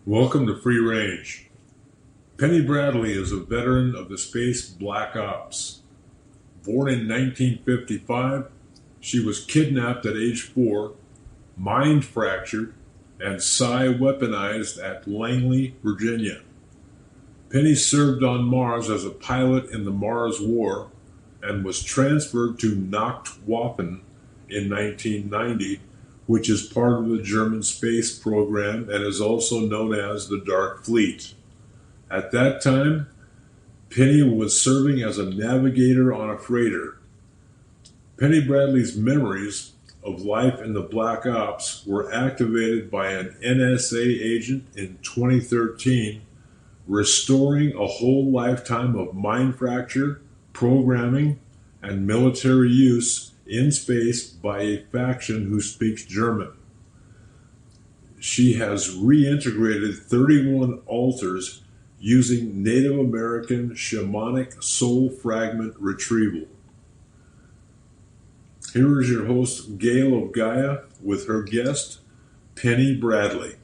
Welcome to Free Range. Penny Bradley is a veteran of the space Black Ops. Born in 1955, she was kidnapped at age 4, mind fractured, and psi weaponized at Langley, Virginia. Penny served on Mars as a pilot in the Mars War and was transferred to Nachtwaffen in 1990, which is part of the German space program and is also known as the Dark Fleet. At that time, Penny was serving as a navigator on a freighter. Penny Bradley's memories of life in the Black Ops were activated by an NSA agent in 2013, restoring a whole lifetime of mind fracture, programming, and military use in space by a faction who speaks German. She has reintegrated 31 altars using Native American shamanic soul fragment retrieval. Here is your host, Gail of Gaia, with her guest, Penny Bradley.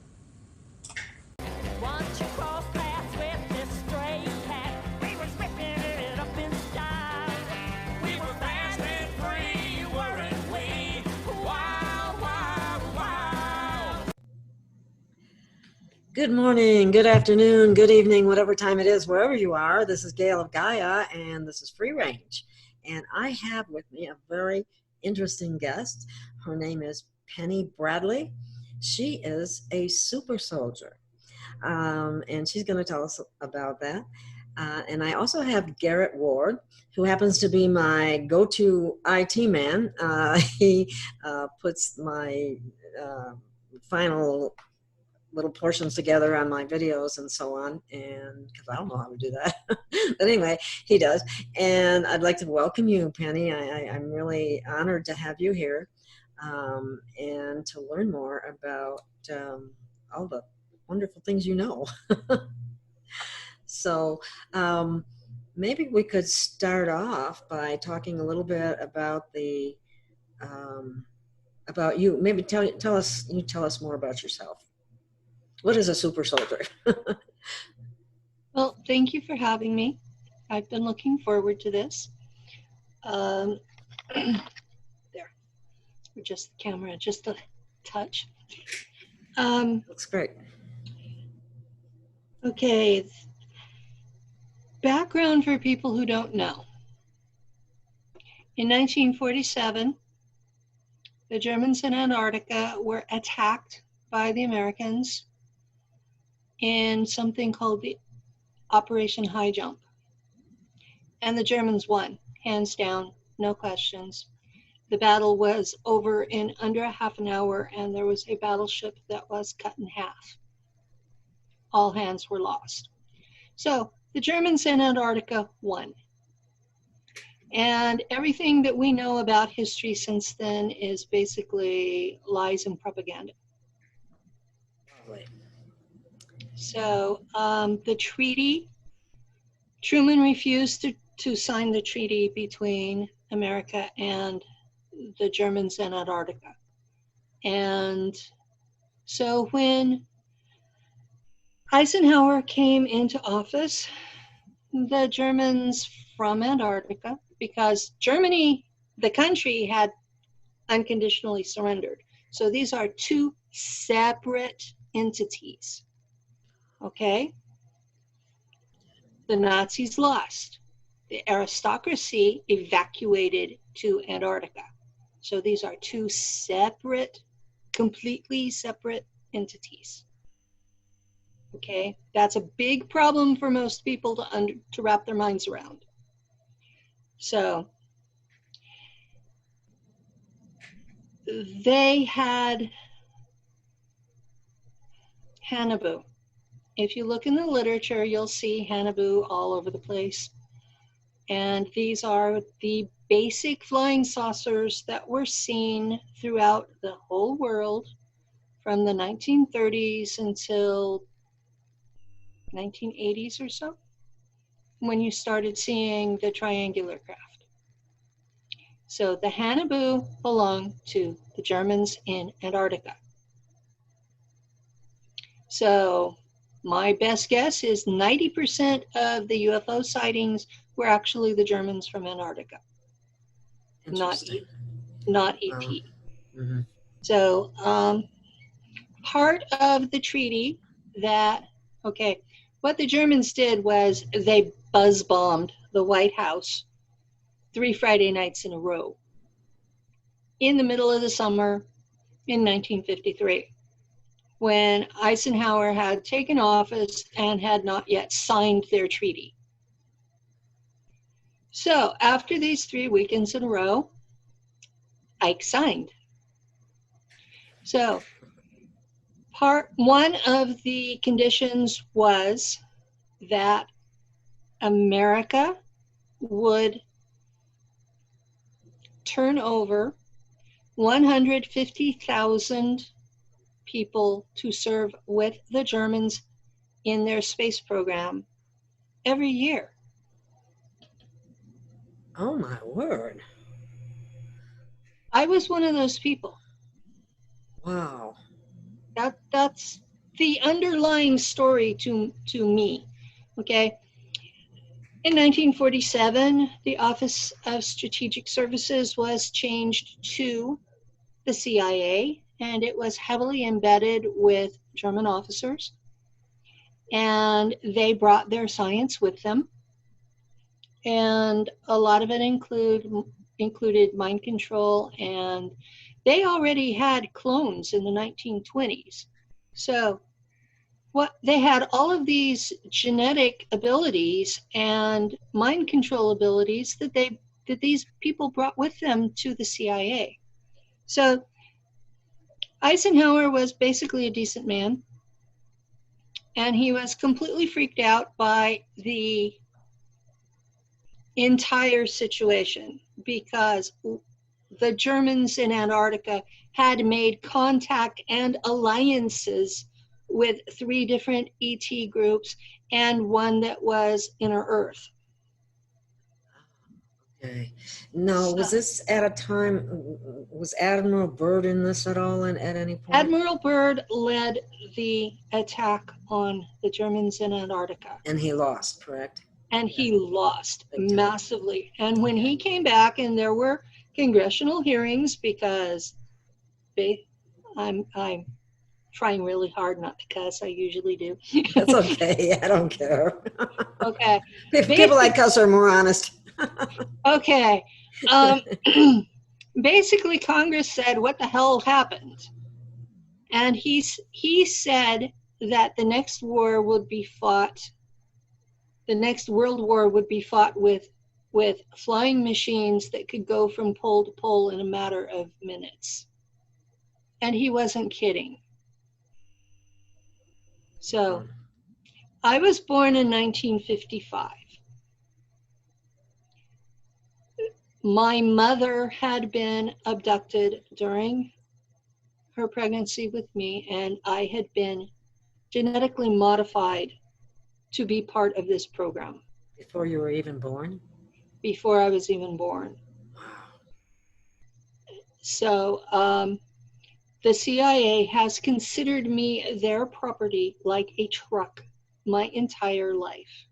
Good morning, good afternoon, good evening, whatever time it is, wherever you are. This is Gail of Gaia, and this is Free Range. And I have with me a very interesting guest. Her name is Penny Bradley. She is a super soldier, and she's going to tell us about that. And I also have Garrett Ward, who happens to be my go-to IT man. He puts my final little portions together on my videos and so on, and because I don't know how to do that. But anyway, he does. And I'd like to welcome you, Penny. I'm really honored to have you here, and to learn more about all the wonderful things you know. So maybe we could start off by talking a little bit about the about you. Maybe tell us more about yourself. What is a super soldier? Well, thank you for having me. I've been looking forward to this. There, just the camera, just a touch. Looks great. Okay, background for people who don't know. In 1947, the Germans in Antarctica were attacked by the Americans in something called the Operation High Jump. And the Germans won, hands down, no questions. The battle was over in under a half an hour, and there was a battleship that was cut in half. All hands were lost. So the Germans in Antarctica won. And everything that we know about history since then is basically lies and propaganda. So the treaty, Truman refused to sign the treaty between America and the Germans in Antarctica. And so when Eisenhower came into office, the Germans from Antarctica, because Germany, the country, had unconditionally surrendered. So these are two separate entities. Okay, the Nazis lost. The aristocracy evacuated to Antarctica. So these are two separate, completely separate entities. Okay, that's a big problem for most people to wrap their minds around. So they had Hannibal. If you look in the literature, you'll see Hannibal all over the place. And these are the basic flying saucers that were seen throughout the whole world from the 1930s until 1980s or so, when you started seeing the triangular craft. So the Hannibal belonged to the Germans in Antarctica. So My best guess is 90% of the UFO sightings were actually the Germans from Antarctica, not Interesting. not Wow. ET. Mm-hmm. So part of the treaty that, okay, what the Germans did was they buzz bombed the White House 3 Friday nights in a row in the middle of the summer in 1953, when Eisenhower had taken office and had not yet signed their treaty. So after these 3 weekends in a row, Ike signed. So one of the conditions was that America would turn over 150,000 people to serve with the Germans in their space program every year. Oh my word. I was one of those people. Wow. That's the underlying story to me. Okay. In 1947, the Office of Strategic Services was changed to the CIA, and it was heavily embedded with German officers. And they brought their science with them. And a lot of it included mind control, and they already had clones in the 1920s. So they had all of these genetic abilities and mind control abilities that these people brought with them to the CIA. So Eisenhower was basically a decent man, and he was completely freaked out by the entire situation because the Germans in Antarctica had made contact and alliances with 3 different ET groups and one that was inner Earth. Okay. Now, was this at a time, was Admiral Byrd in this at all at any point? Admiral Byrd led the attack on the Germans in Antarctica. And he lost, correct? And he lost massively. And when he came back, and there were congressional hearings, because I'm trying really hard not to cuss. I usually do. That's okay. I don't care. Okay. People like us are more honest. Okay. Basically, Congress said, "What the hell happened?" And he said that the next war would be fought. The next World War would be fought with flying machines that could go from pole to pole in a matter of minutes. And he wasn't kidding. So I was born in 1955. My mother had been abducted during her pregnancy with me, and I had been genetically modified to be part of this program. Before you were even born? Before I was even born. So the CIA has considered me their property like a truck my entire life.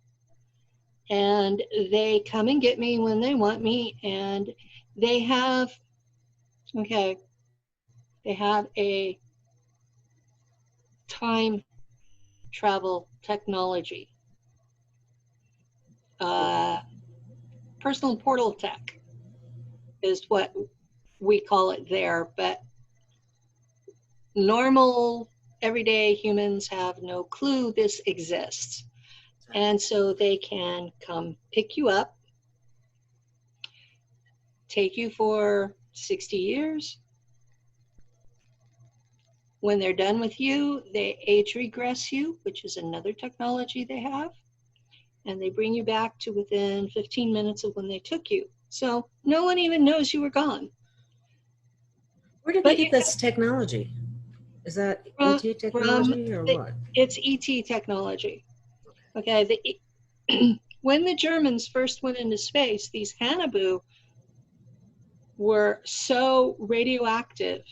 And they come and get me when they want me, and they have a time travel technology. Personal portal tech is what we call it there, but normal everyday humans have no clue this exists. And so they can come pick you up, take you for 60 years. When they're done with you, they age regress you, which is another technology they have, and they bring you back to within 15 minutes of when they took you. So no one even knows you were gone. Where did they get this technology? Is that ET technology or what? It's ET technology. Okay, when the Germans first went into space, these Hanabu were so radioactive.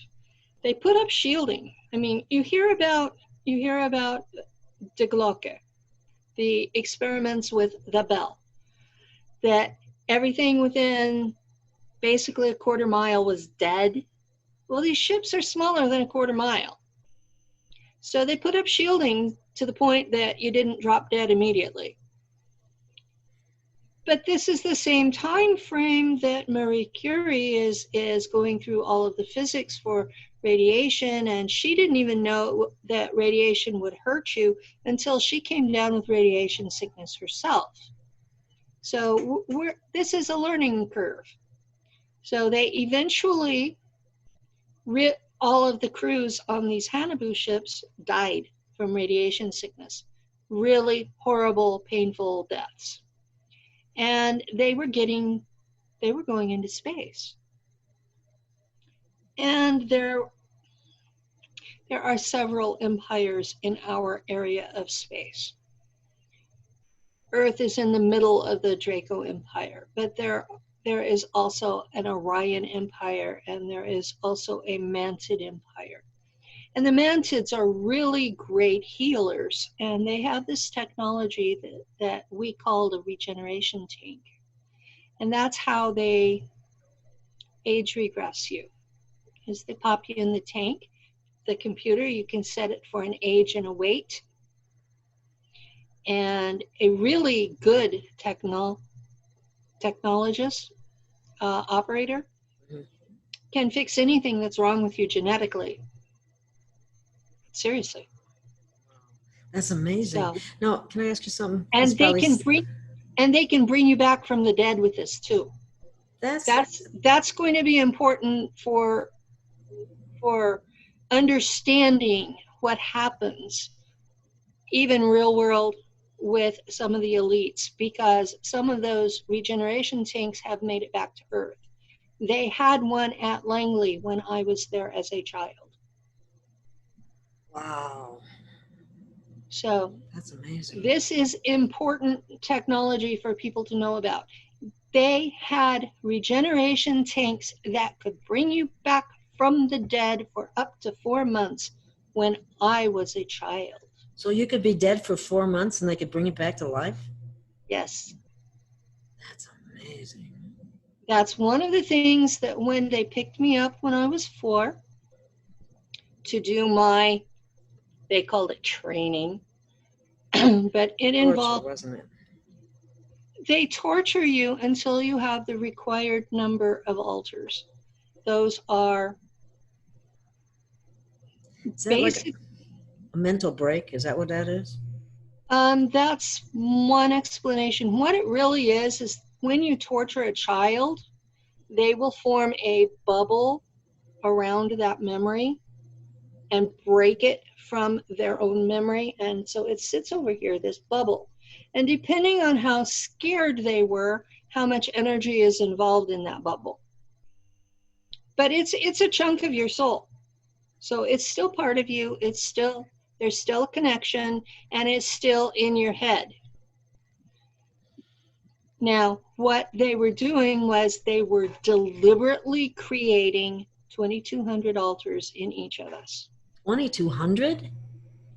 They put up shielding. I mean, you hear about de Glocke, the experiments with the bell, that everything within basically a quarter mile was dead. Well, these ships are smaller than a quarter mile. So they put up shielding to the point that you didn't drop dead immediately. But this is the same time frame that Marie Curie is going through all of the physics for radiation, and she didn't even know that radiation would hurt you until she came down with radiation sickness herself. So this is a learning curve. So they eventually, all of the crews on these Hannibal ships died from radiation sickness. Really horrible, painful deaths. And they were going into space. And there are several empires in our area of space. Earth is in the middle of the Draco Empire, but there is also an Orion Empire, and there is also a Mantid Empire. And the Mantids are really great healers, and they have this technology that we call the regeneration tank. And that's how they age regress you, is they pop you in the tank. The computer, you can set it for an age and a weight. And a really good technologist, operator, can fix anything that's wrong with you genetically. Seriously. That's amazing. So, now, can I ask you something? And It's they probably can bring you back from the dead with this too. That's going to be important for understanding what happens, even real world, with some of the elites, because some of those regeneration tanks have made it back to Earth. They had one at Langley when I was there as a child. Wow. So that's amazing. This is important technology for people to know about. They had regeneration tanks that could bring you back from the dead for up to 4 months when I was a child. So you could be dead for 4 months and they could bring you back to life? Yes. That's amazing. That's one of the things that when they picked me up when I was 4 to do my, they called it training, but it involved, wasn't it? They torture you until you have the required number of altars. Those are basic. Like a mental break? Is that what that is? That's one explanation. What it really is when you torture a child, they will form a bubble around that memory and break it from their own memory. And so it sits over here, this bubble. And depending on how scared they were, how much energy is involved in that bubble. But it's a chunk of your soul. So it's still part of you. There's still a connection, and it's still in your head. Now, what they were doing was they were deliberately creating 2,200 altars in each of us. 2,200?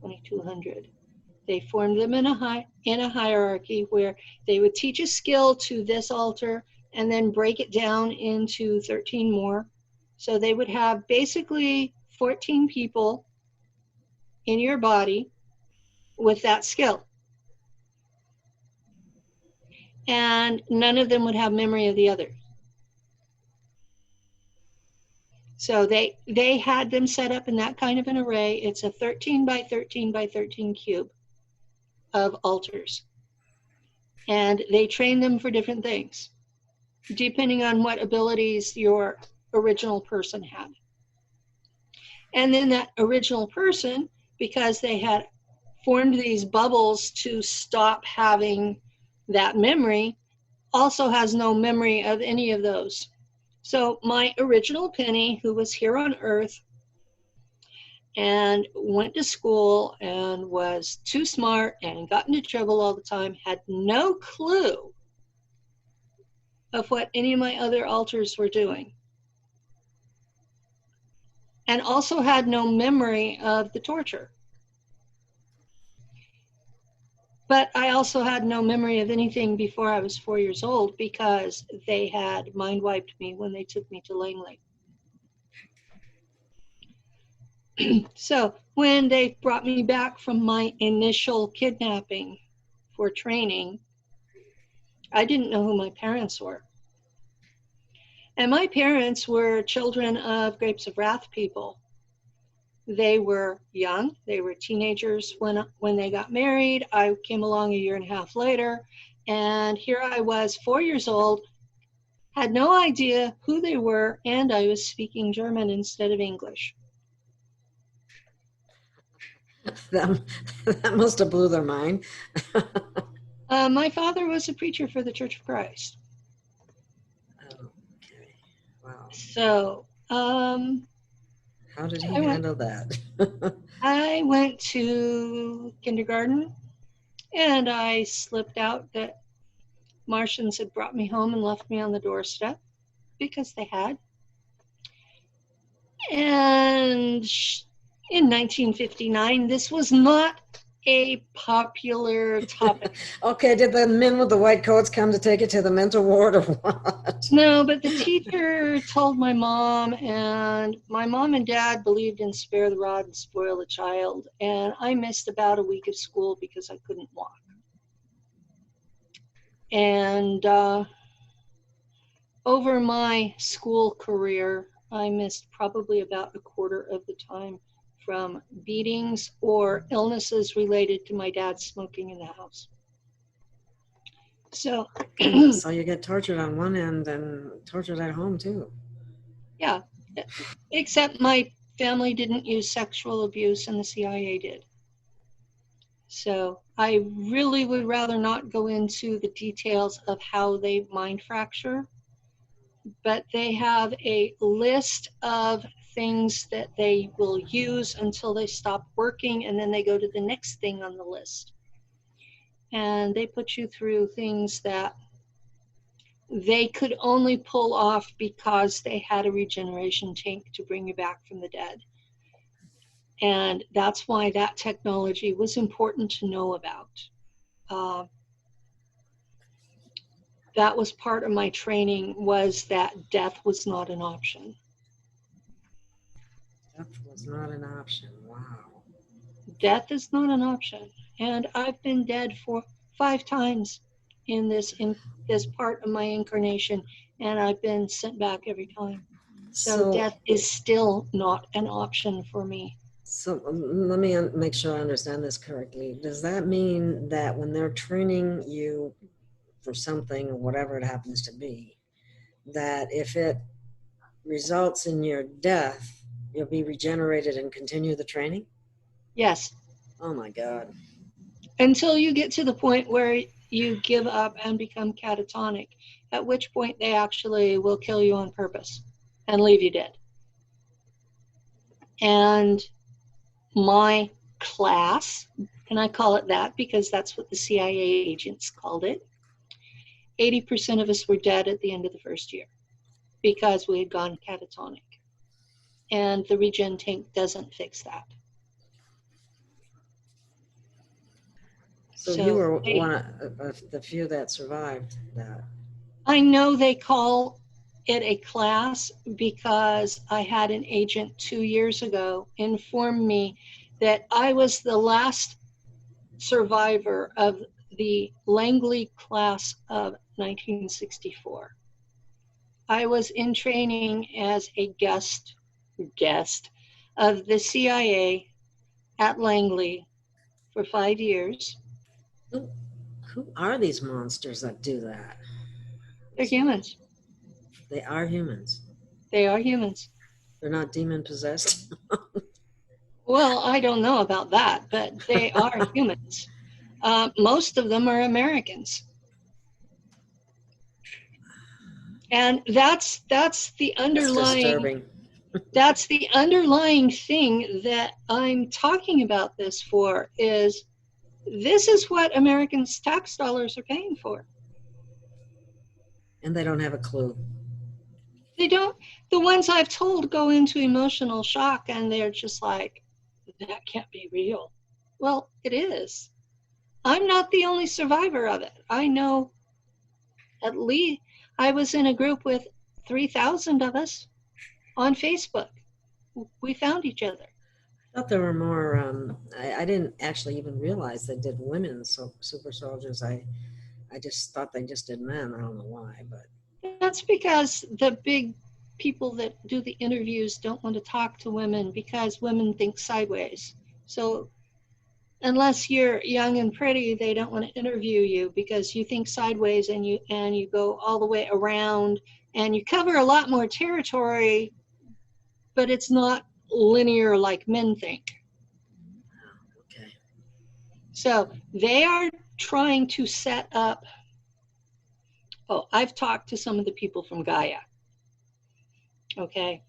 2,200. They formed them in a hierarchy where they would teach a skill to this altar and then break it down into 13 more. So they would have basically 14 people in your body with that skill. And none of them would have memory of the other. So they had them set up in that kind of an array. It's a 13 by 13 by 13 cube of altars. And they train them for different things, depending on what abilities your original person had. And then that original person, because they had formed these bubbles to stop having that memory, also has no memory of any of those. So my original Penny, who was here on Earth and went to school and was too smart and got into trouble all the time, had no clue of what any of my other altars were doing. And also had no memory of the torture. But I also had no memory of anything before I was 4 years old because they had mind wiped me when they took me to Langley. So when they brought me back from my initial kidnapping for training, I didn't know who my parents were. And my parents were children of Grapes of Wrath people. They were young. They were teenagers when they got married. I came along a year and a half later, and here I was, 4 years old, had no idea who they were, and I was speaking German instead of English. That must have blew their mind. My father was a preacher for the Church of Christ. Okay. Wow. So, how did he handle that? I went to kindergarten, and I slipped out that Martians had brought me home and left me on the doorstep, because they had. And in 1959, this was not a popular topic. Okay, did the men with the white coats come to take it to the mental ward or what? No, but the teacher told my mom, and my mom and dad believed in spare the rod and spoil the child. And I missed about a week of school because I couldn't walk. And over my school career, I missed probably about a quarter of the time from beatings or illnesses related to my dad smoking in the house. So, so you get tortured on one end and tortured at home too. Yeah, except my family didn't use sexual abuse and the CIA did. So I really would rather not go into the details of how they mind fracture, but they have a list of things that they will use until they stop working, and then they go to the next thing on the list. And they put you through things that they could only pull off because they had a regeneration tank to bring you back from the dead. And that's why that technology was important to know about. That was part of my training, was that death was not an option. Death was not an option. Wow. Death is not an option. And I've been dead for 5 times in this part of my incarnation, and I've been sent back every time. So death is still not an option for me. So let me make sure I understand this correctly. Does that mean that when they're training you for something, or whatever it happens to be, that if it results in your death, you'll be regenerated and continue the training? Yes. Oh my God. Until you get to the point where you give up and become catatonic, at which point they actually will kill you on purpose and leave you dead. And my class, and I call it that because that's what the CIA agents called it, 80% of us were dead at the end of the first year because we had gone catatonic. And the regen tank doesn't fix that. So you were one of the few that survived that. I know they call it a class because I had an agent 2 years ago inform me that I was the last survivor of the Langley class of 1964. I was in training as a guest of the CIA at Langley for 5 years. Who are these monsters that do that? They're humans. They are humans. They are humans. They're not demon possessed. Well, I don't know about that, but they are humans. Most of them are Americans. And that's the underlying that's the underlying thing that I'm talking about this for, is this is what Americans' tax dollars are paying for. And they don't have a clue. They don't. The ones I've told go into emotional shock and they're just like, that can't be real. Well, it is. I'm not the only survivor of it. I know at least I was in a group with 3,000 of us on Facebook. We found each other. I thought there were more. I didn't actually even realize they did women super soldiers. I just thought they just did men. I don't know why, but That's because the big people that do the interviews don't want to talk to women because women think sideways. So unless you're young and pretty, they don't want to interview you because you think sideways and you go all the way around and you cover a lot more territory, but it's not linear like men think. okay. So they are trying to set up. Oh, I've talked to some of the people from Gaia. Okay.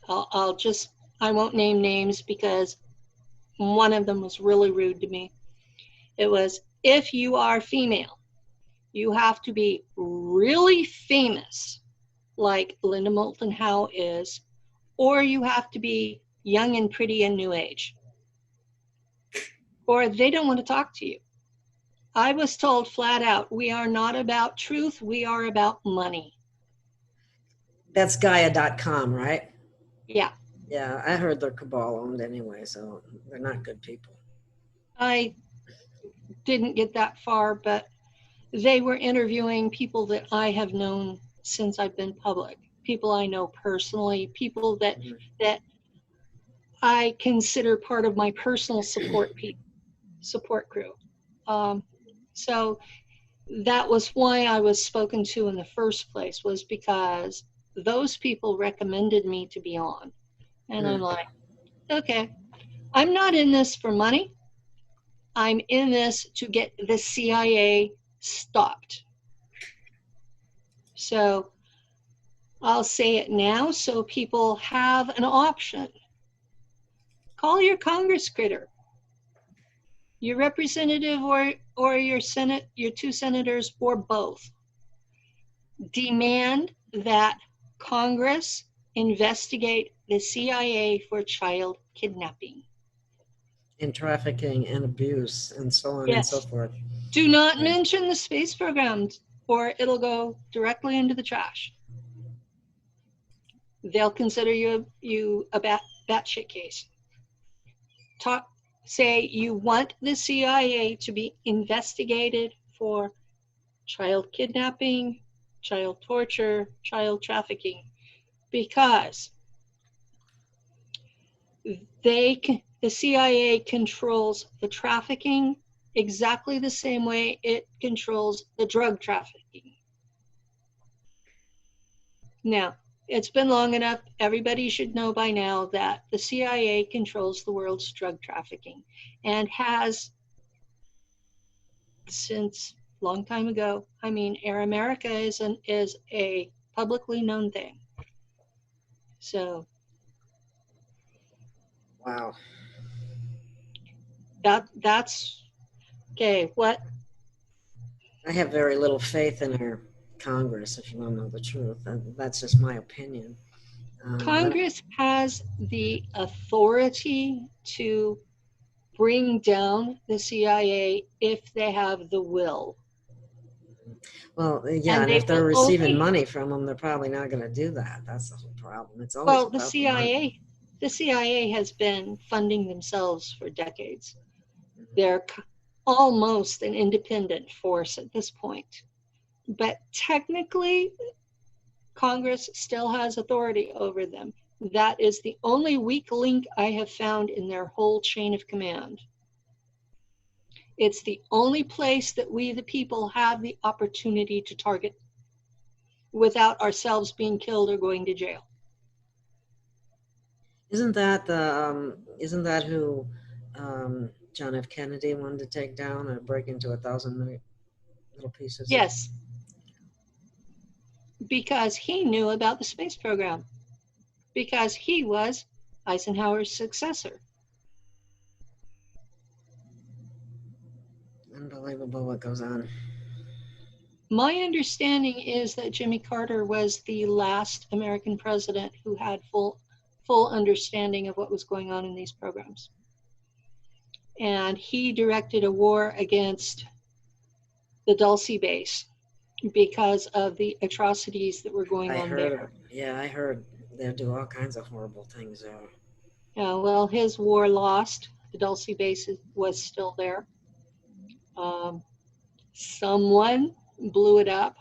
I won't name names because one of them was really rude to me. It was, if you are female, you have to be really famous, like Linda Moulton Howe is, or you have to be young and pretty and new age, or they don't want to talk to you. I was told flat out, we are not about truth, we are about money. That's Gaia.com, right? Yeah. Yeah, I heard they're cabal owned anyway, so they're not good people. I didn't get that far, but they were interviewing people that I have known since I've been public, people I know personally, people that I consider part of my personal support crew. So that was why I was spoken to in the first place, was because those people recommended me to be on. And I'm like, okay, I'm not in this for money. I'm in this to get the CIA stopped. So I'll say it now so people have an option. Call your Congress critter, your representative or your Senate, your two senators or both. Demand that Congress investigate the CIA for child kidnapping. And trafficking and abuse and so on and so forth. Do not mention the space programs or it'll go directly into the trash. They'll consider you a batshit case. Say you want the CIA to be investigated for child kidnapping, child torture, child trafficking, because the CIA controls the trafficking exactly the same way it controls the drug trafficking. Now, it's been long enough, everybody should know by now that the CIA controls the world's drug trafficking and has since a long time ago. I mean, Air America is a publicly known thing. So wow. That's okay. What? I have very little faith in our Congress, if you want to know the truth. That's just my opinion. Congress has the authority to bring down the CIA if they have the will. Well, yeah, and if they're receiving money from them, they're probably not going to do that. That's the whole problem. It's always about the CIA has been funding themselves for decades. They're almost an independent force at this point. But technically, Congress still has authority over them. That is the only weak link I have found in their whole chain of command. It's the only place that we, the people, have the opportunity to target without ourselves being killed or going to jail. Isn't that who John F. Kennedy wanted to take down or break into 1,000 little pieces? Yes. Because he knew about the space program. Because he was Eisenhower's successor. Unbelievable what goes on. My understanding is that Jimmy Carter was the last American president who had full understanding of what was going on in these programs. and he directed a war against the Dulce base because of the atrocities that were going I on heard, there. yeah, I heard they do all kinds of horrible things there. Well, his war lost. The Dulce base was still there. Someone blew it up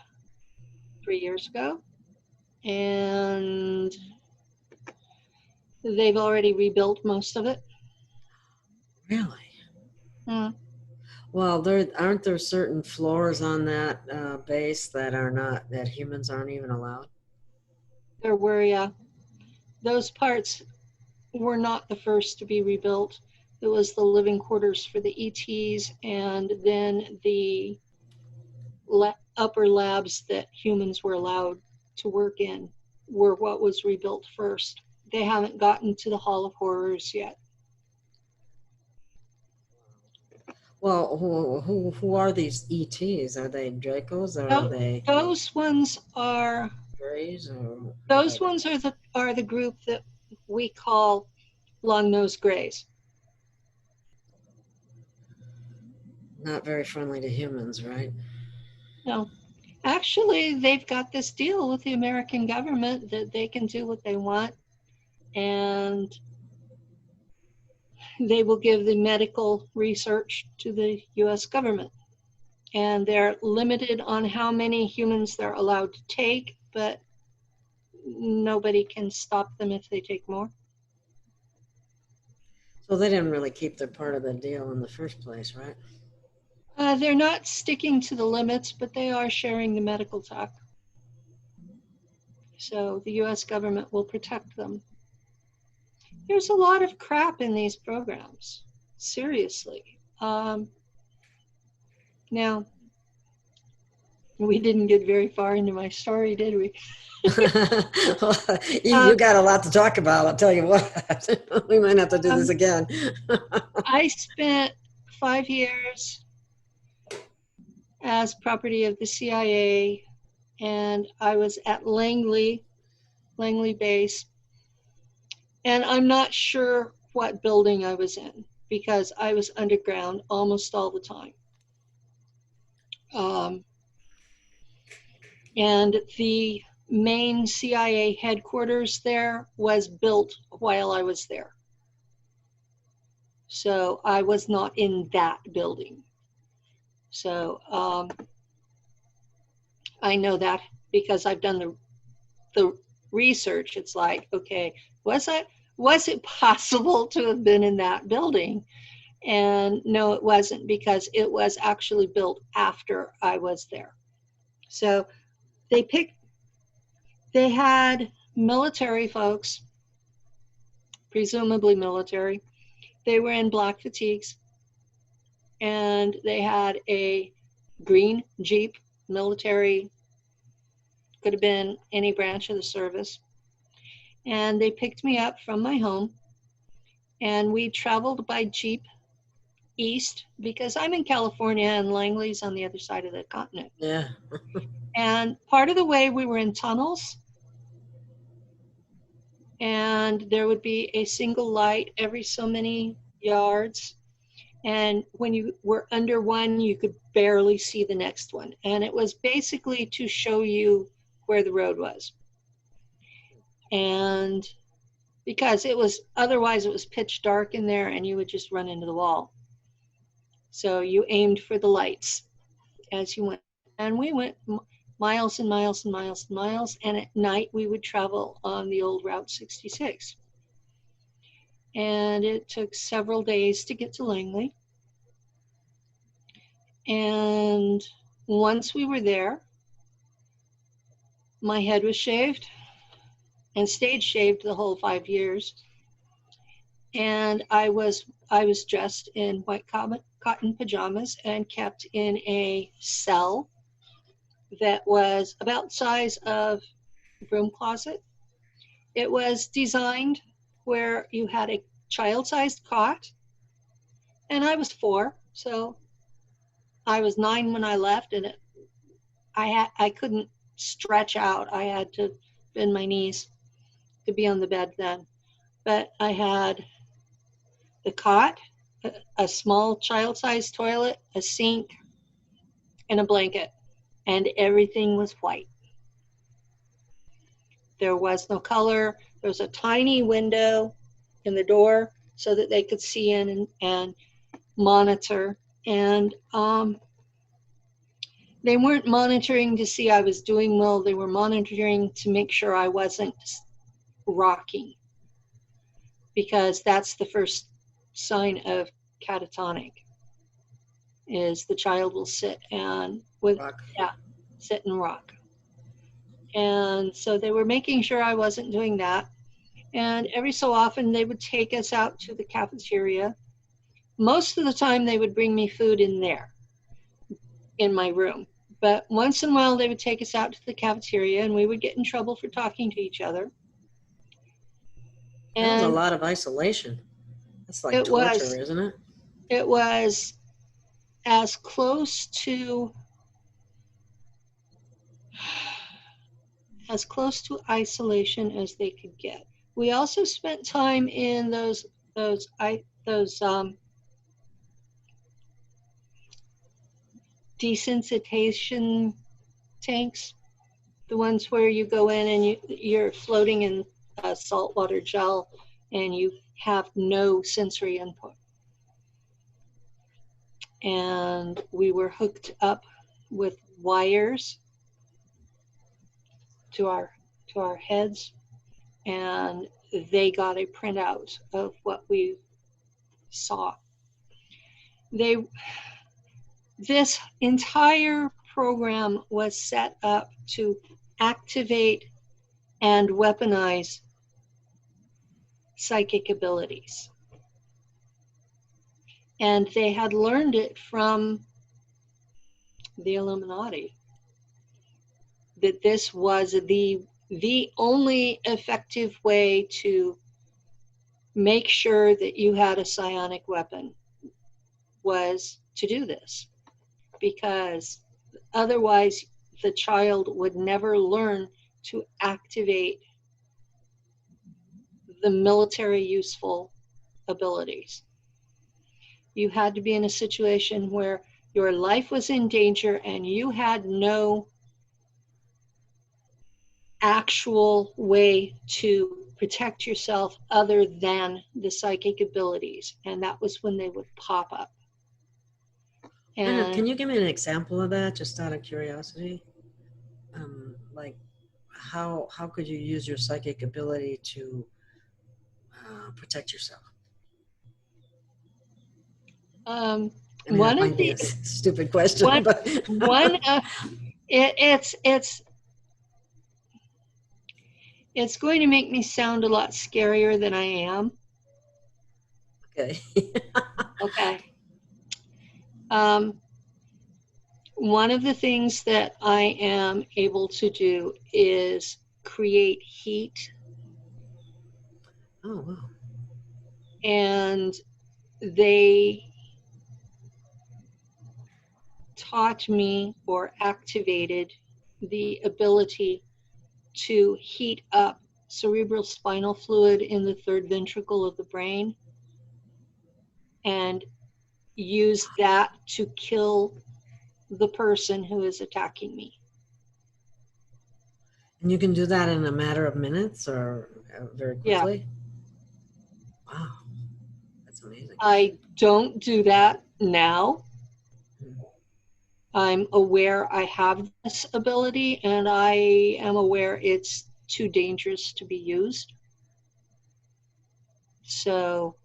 3 years ago, and they've already rebuilt most of it. Really? Mm. Well, aren't there certain floors on that base that are not, that humans aren't even allowed? There were, those parts were not the first to be rebuilt. It was the living quarters for the ETs, and then the upper labs that humans were allowed to work in were what was rebuilt first. They haven't gotten to the Hall of Horrors yet. Well, who are these ETs? Are they Dracos or are they Those ones are Greys or those ones are the group that we call long-nosed grays. not very friendly to humans, right? No, actually, they've got this deal with the American government that they can do what they want, and they will give the medical research to the US government. And they're limited on how many humans they're allowed to take, but nobody can stop them if they take more. So they didn't really keep their part of the deal in the first place, right? They're not sticking to the limits, but they are sharing the medical talk. So the US government will protect them. There's a lot of crap in these programs, seriously. Now, we didn't get very far into my story, did we? Well, you got a lot to talk about, I'll tell you what. We might have to do this again. I spent 5 years as property of the CIA, and I was at Langley Base, and I'm not sure what building I was in because I was underground almost all the time. And the main CIA headquarters there was built while I was there. So I was not in that building. So I know that because I've done the research. It's like, okay, was it possible to have been in that building? And no, it wasn't, because it was actually built after I was there. So they had military folks, presumably military. They were in black fatigues, and they had a green Jeep, military, could have been any branch of the service. And they picked me up from my home, and we traveled by Jeep east, because I'm in California and Langley's on the other side of the continent. Yeah. And part of the way we were in tunnels, and there would be a single light every so many yards. And when you were under one, you could barely see the next one. And it was basically to show you where the road was. And because otherwise it was pitch dark in there and you would just run into the wall. So you aimed for the lights as you went. And we went miles and miles and miles and miles. And at night we would travel on the old Route 66. And it took several days to get to Langley. And once we were there, my head was shaved and stayed shaved the whole 5 years. And I was dressed in white cotton pajamas and kept in a cell that was about the size of a broom closet. It was designed where you had a child-sized cot, and I was 4, so I was 9 when I left, and I couldn't stretch out. I had to bend my knees to be on the bed then. But I had the cot, a small child-sized toilet, a sink, and a blanket, and everything was white. There was no color. There was a tiny window in the door so that they could see in and monitor. And they weren't monitoring to see I was doing well. They were monitoring to make sure I wasn't rocking, because that's the first sign of catatonic, is the child will sit and sit and rock. And so they were making sure I wasn't doing that. And every so often they would take us out to the cafeteria. Most of the time they would bring me food in there, in my room. But once in a while they would take us out to the cafeteria and we would get in trouble for talking to each other. That was a lot of isolation. That's like torture, isn't it? It was as close to isolation as they could get. We also spent time in those desensitization tanks, the ones where you go in and you're floating in saltwater gel and you have no sensory input. And we were hooked up with wires to our heads, and they got a printout of what we saw. This entire program was set up to activate and weaponize psychic abilities. And they had learned it from the Illuminati, that this was the only effective way to make sure that you had a psionic weapon was to do this, because otherwise the child would never learn to activate the military useful abilities. You had to be in a situation where your life was in danger and you had no actual way to protect yourself other than the psychic abilities. And that was when they would pop up. And can you give me an example of that, just out of curiosity? Like, how could you use your psychic ability to protect yourself? I mean, one that of might be the a stupid question, but it's going to make me sound a lot scarier than I am. Okay. Okay. One of the things that I am able to do is create heat. Oh, wow. And they taught me or activated the ability to heat up cerebral spinal fluid in the third ventricle of the brain and use that to kill the person who is attacking me. And you can do that in a matter of minutes or very quickly? Yeah. Wow. That's amazing. I don't do that now. I'm aware I have this ability, and I am aware it's too dangerous to be used. So,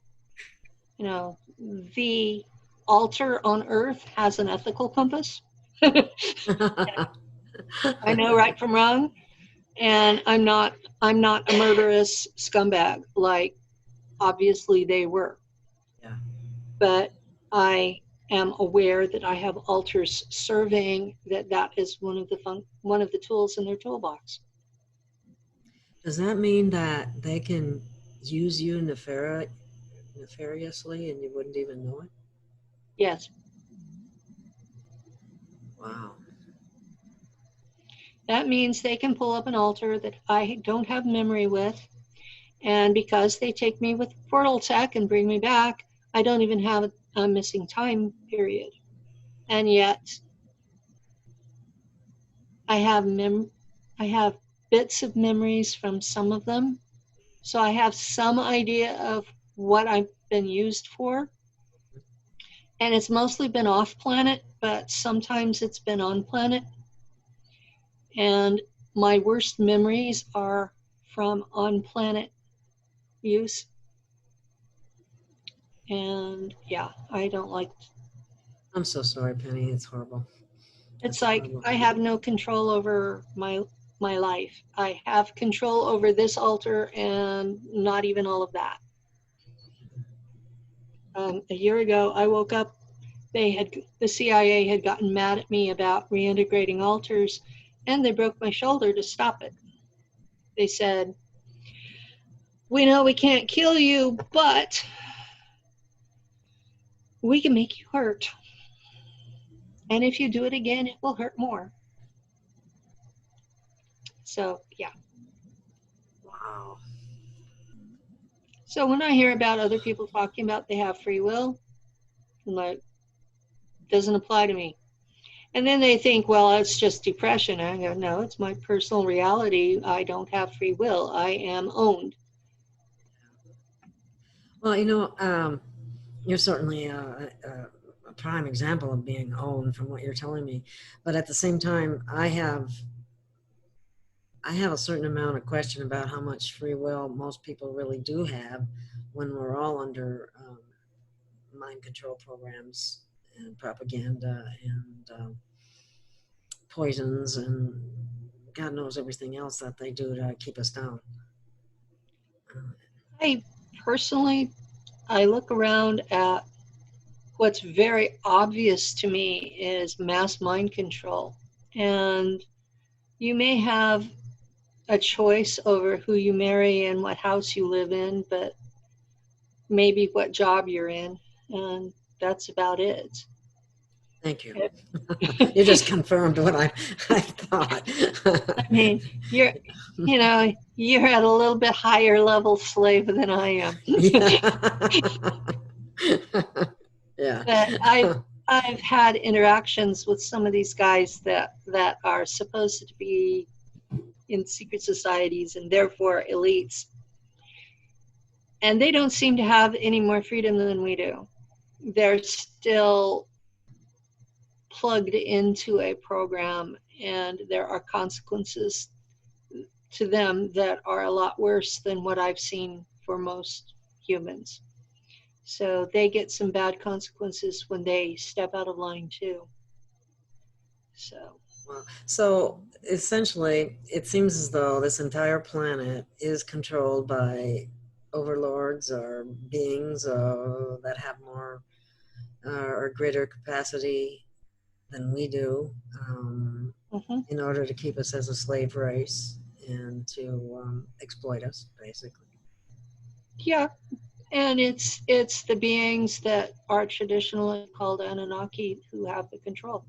the altar on Earth has an ethical compass. I know right from wrong, and I'm not a murderous scumbag like obviously they were. Yeah. But I am aware that I have altars serving that is one of the tools in their toolbox. Does that mean that they can use you nefariously and you wouldn't even know it? Yes. Wow. That means they can pull up an altar that I don't have memory with, and because they take me with portal tech and bring me back, I don't even have a missing time period. And yet I have bits of memories from some of them. So I have some idea of what I've been used for. And it's mostly been off planet, but sometimes it's been on planet. And my worst memories are from on planet use. And yeah, I don't like. I'm so sorry, Penny. It's horrible. It's That's like horrible. I have no control over my life. I have control over this altar and not even all of that. A year ago, I woke up. The CIA had gotten mad at me about reintegrating altars, and they broke my shoulder to stop it. They said, "We know we can't kill you, but we can make you hurt. And if you do it again, it will hurt more." So, yeah. Wow. So when I hear about other people talking about they have free will, I'm like, doesn't apply to me. And then they think, well, it's just depression. I go, no, it's my personal reality. I don't have free will. I am owned. Well, you're certainly a prime example of being owned from what you're telling me. But at the same time, I have a certain amount of question about how much free will most people really do have when we're all under mind control programs and propaganda and poisons and God knows everything else that they do to keep us down. I personally, I look around at what's very obvious to me is mass mind control. And you may have a choice over who you marry and what house you live in, but maybe what job you're in. And that's about it. Thank you. You just confirmed what I thought. I mean, you're at a little bit higher level slave than I am. Yeah. But I've had interactions with some of these guys that are supposed to be in secret societies and therefore elites. And they don't seem to have any more freedom than we do. They're still plugged into a program, and there are consequences to them that are a lot worse than what I've seen for most humans. So they get some bad consequences when they step out of line too. So essentially, it seems as though this entire planet is controlled by overlords or beings that have more or greater capacity than we do in order to keep us as a slave race and to exploit us, basically. Yeah, and it's the beings that are traditionally called Anunnaki who have the control.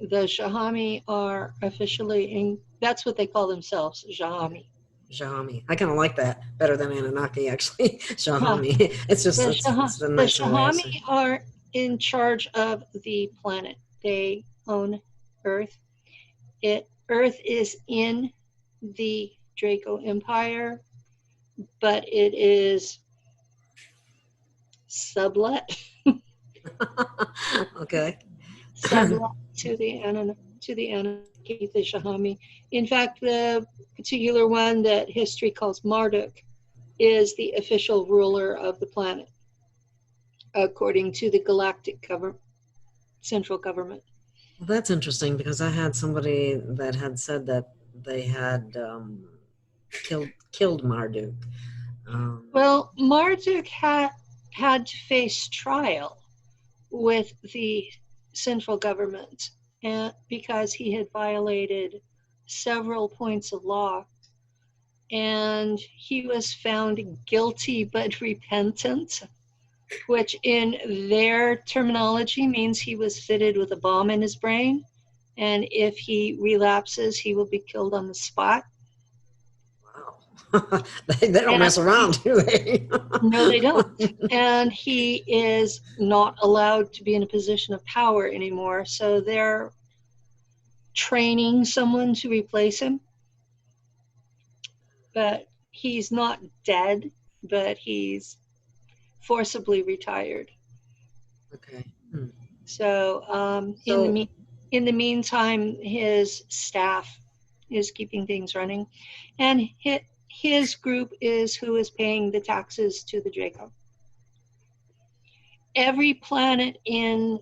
The Shahami are officially that's what they call themselves, Shahami. Shahami. I kind of like that better than Anunnaki, actually. Shahami. Yeah. It's just the Shahami are in charge of the planet. They own Earth. Earth is in the Draco Empire, but it is sublet. Okay. Sublet to the Anunnaki, the Shahami. In fact, the particular one that history calls Marduk is the official ruler of the planet, according to the galactic central government. Well, that's interesting because I had somebody that had said that they had killed Marduk. Well, Marduk had to face trial with the central government because he had violated several points of law, and he was found guilty but repentant, which in their terminology means he was fitted with a bomb in his brain, and if he relapses, he will be killed on the spot. Wow. They don't mess around, do they? No, they don't. And he is not allowed to be in a position of power anymore. So they're training someone to replace him. But he's not dead, but he's forcibly retired. Okay. So, in the meantime, his staff is keeping things running, and his group is who is paying the taxes to the Draco. Every planet in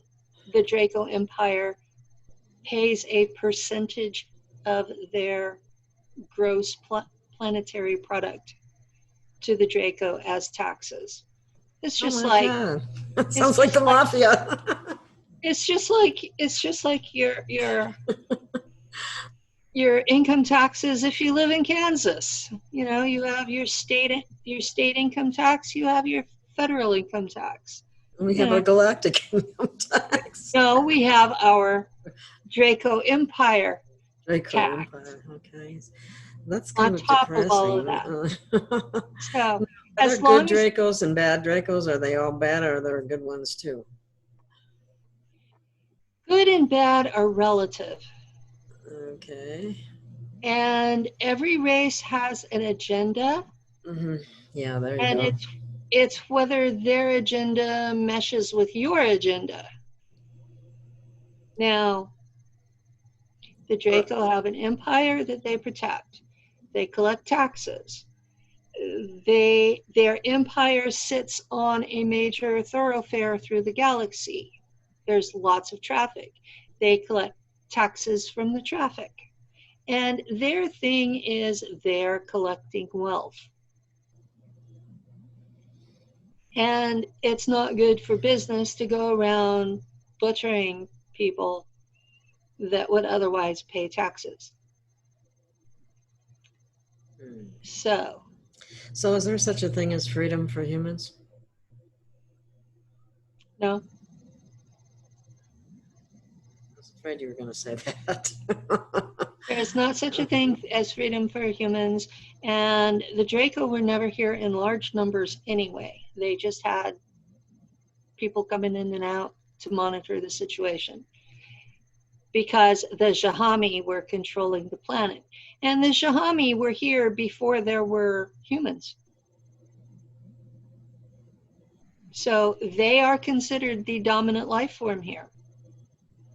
the Draco Empire pays a percentage of their gross planetary product to the Draco as taxes. It's just God. Sounds like the mafia. It's just like your income taxes if you live in Kansas. You know, you have your state income tax, you have your federal income tax. We have a galactic income tax. No, we have our Draco Empire tax. Empire. Okay. That's kind of top depressing. Of all of that. So, are there good Dracos and bad Dracos? Are they all bad, or are there good ones too? Good and bad are relative. Okay. And every race has an agenda. Mm-hmm. Yeah, there you go. And it's whether their agenda meshes with your agenda. Now, the Draco have an empire that they protect. They collect taxes. Their empire sits on a major thoroughfare through the galaxy. There's lots of traffic. They collect taxes from the traffic. And their thing is they're collecting wealth. And it's not good for business to go around butchering people that would otherwise pay taxes. So is there such a thing as freedom for humans? No. I was afraid you were going to say that. There's not such a thing as freedom for humans, and the Draco were never here in large numbers anyway. They just had people coming in and out to monitor the situation because the Jahami were controlling the planet. And the Jahami were here before there were humans. So they are considered the dominant life form here.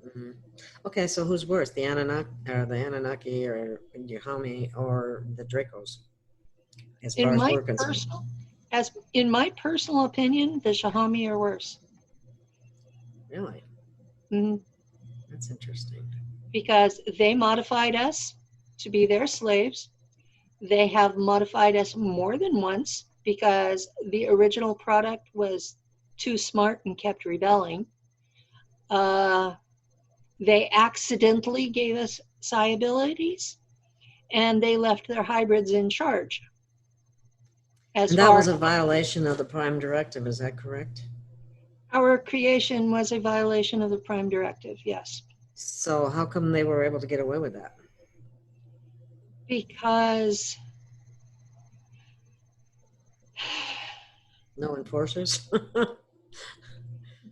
Mm-hmm. Okay, so who's worse, the Anunnaki or Jahami or the Dracos? As far as we're concerned. In my personal opinion, the Jahami are worse. Really? Mm-hmm. That's interesting. Because they modified us to be their slaves. They have modified us more than once because the original product was too smart and kept rebelling. They accidentally gave us psi abilities, and they left their hybrids in charge. And that was a violation of the Prime Directive, is that correct? Our creation was a violation of the Prime Directive, yes. So how come they were able to get away with that? Because no enforcers?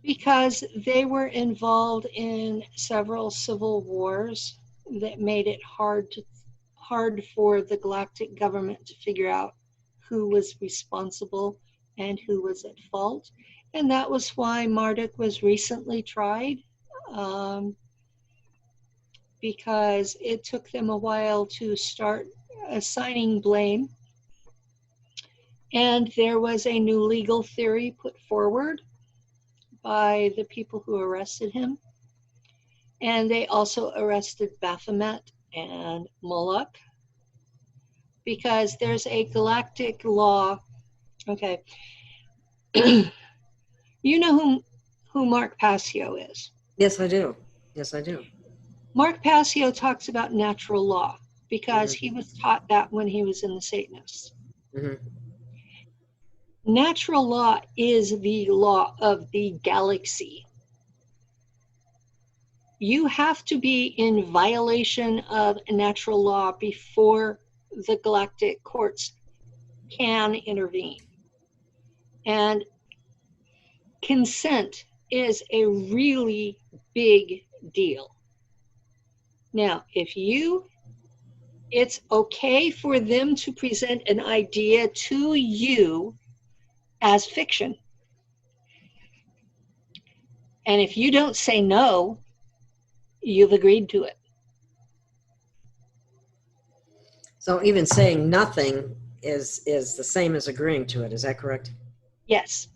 Because they were involved in several civil wars that made it hard for the galactic government to figure out who was responsible and who was at fault. And that was why Marduk was recently tried, because it took them a while to start assigning blame. And there was a new legal theory put forward by the people who arrested him. And they also arrested Baphomet and Moloch because there's a galactic law. Okay. You know who Mark Passio is? Yes, I do. Yes, I do. Mark Passio talks about natural law because he was taught that when he was in the Satanists. Mm-hmm. Natural law is the law of the galaxy. You have to be in violation of natural law before the galactic courts can intervene. And consent is a really big deal. Now, it's okay for them to present an idea to you as fiction. And if you don't say no, you've agreed to it. So even saying nothing is the same as agreeing to it. Is that correct? Yes.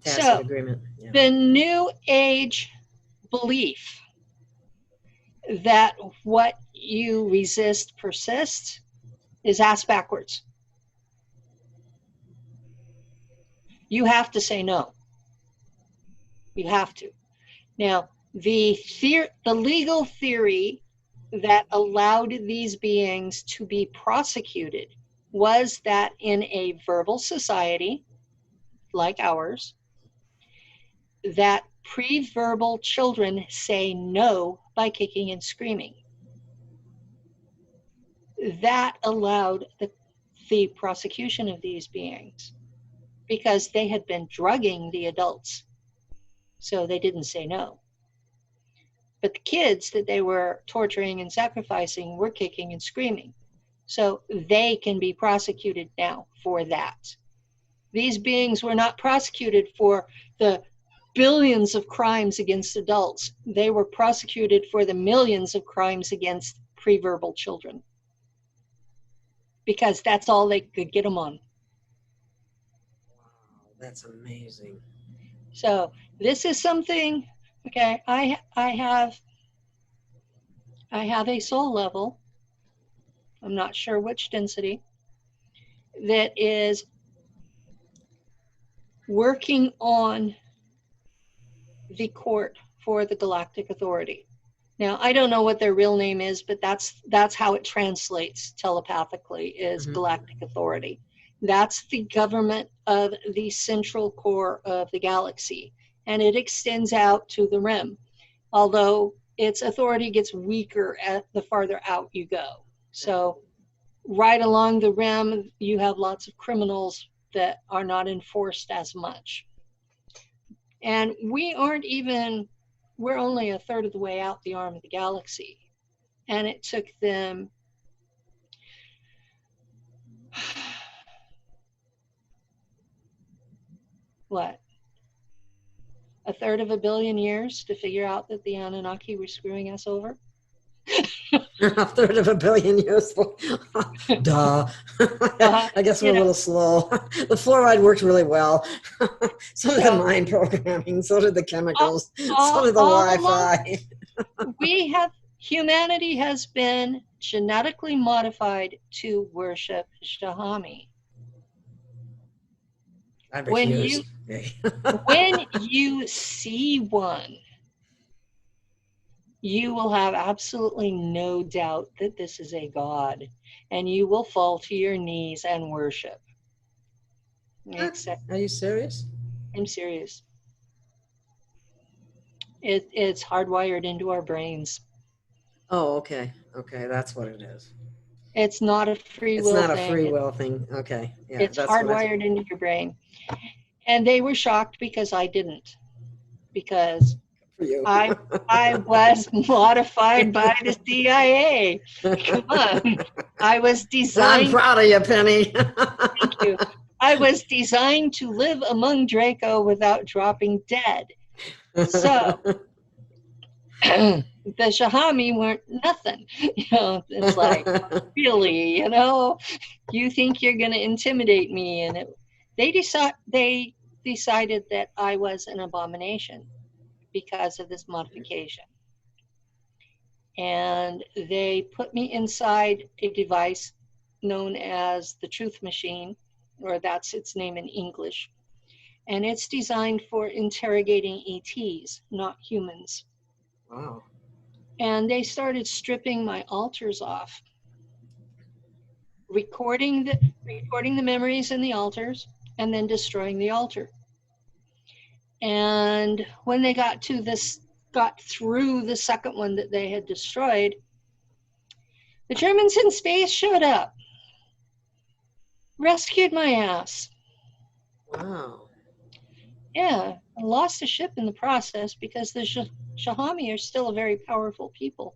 Tacit So agreement. Yeah. the New Age belief that what you resist persists is ass backwards. You have to say no. You have to. Now, the legal theory that allowed these beings to be prosecuted was that in a verbal society like ours, that pre-verbal children say no by kicking and screaming. That allowed the prosecution of these beings because they had been drugging the adults, so they didn't say no. But the kids that they were torturing and sacrificing were kicking and screaming. So they can be prosecuted now for that. These beings were not prosecuted for the billions of crimes against adults. They were prosecuted for the millions of crimes against pre-verbal children, because that's all they could get them on. Wow, that's amazing. So this is something, okay, I have a soul level, I'm not sure which density, that is working on the court for the Galactic Authority. Now, I don't know what their real name is, but that's how it translates telepathically, is Galactic Authority. That's the government of the central core of the galaxy, and it extends out to the rim, although its authority gets weaker the farther out you go. So right along the rim, you have lots of criminals that are not enforced as much. And we're only a third of the way out the arm of the galaxy. And it took them what? A third of a billion years to figure out that the Anunnaki were screwing us over? A third of a billion years. Duh. I guess we're a little slow. The fluoride worked really well. So did the mind programming. So did the chemicals. So did the Wi-Fi. Humanity has been genetically modified to worship Shahami. I refuse. When you see one, you will have absolutely no doubt that this is a god, and you will fall to your knees and worship. Are you serious? I'm serious. It's hardwired into our brains. Oh, okay. Okay, that's what it is. It's not a free will thing. It's not a free will thing. Okay. Yeah, it's hardwired into your brain. And they were shocked because I didn't. Because I was modified by the CIA. Come on. I was designed. I'm proud of you, Penny. Thank you. I was designed to live among Draco without dropping dead. So the Shahami weren't nothing. It's like, really, you think you're going to intimidate me? And they decided that I was an abomination because of this modification. And they put me inside a device known as the Truth Machine, or that's its name in English. And it's designed for interrogating ETs, not humans. Wow. And they started stripping my altars off, recording the memories in the altars, and then destroying the altar. And when they got through the second one that they had destroyed, the Germans in space showed up. rescued my ass. Wow. Yeah, I lost a ship in the process because the Shahami are still a very powerful people.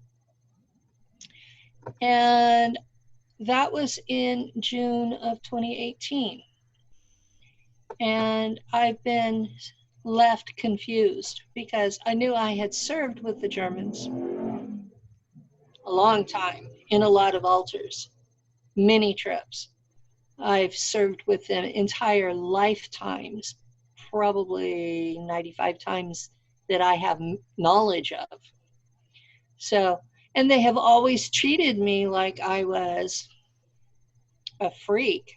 And that was in June of 2018. And I've been left confused because I knew I had served with the Germans a long time in a lot of altars, many trips. I've served with them entire lifetimes, probably 95 times that I have knowledge of. So, and they have always treated me like I was a freak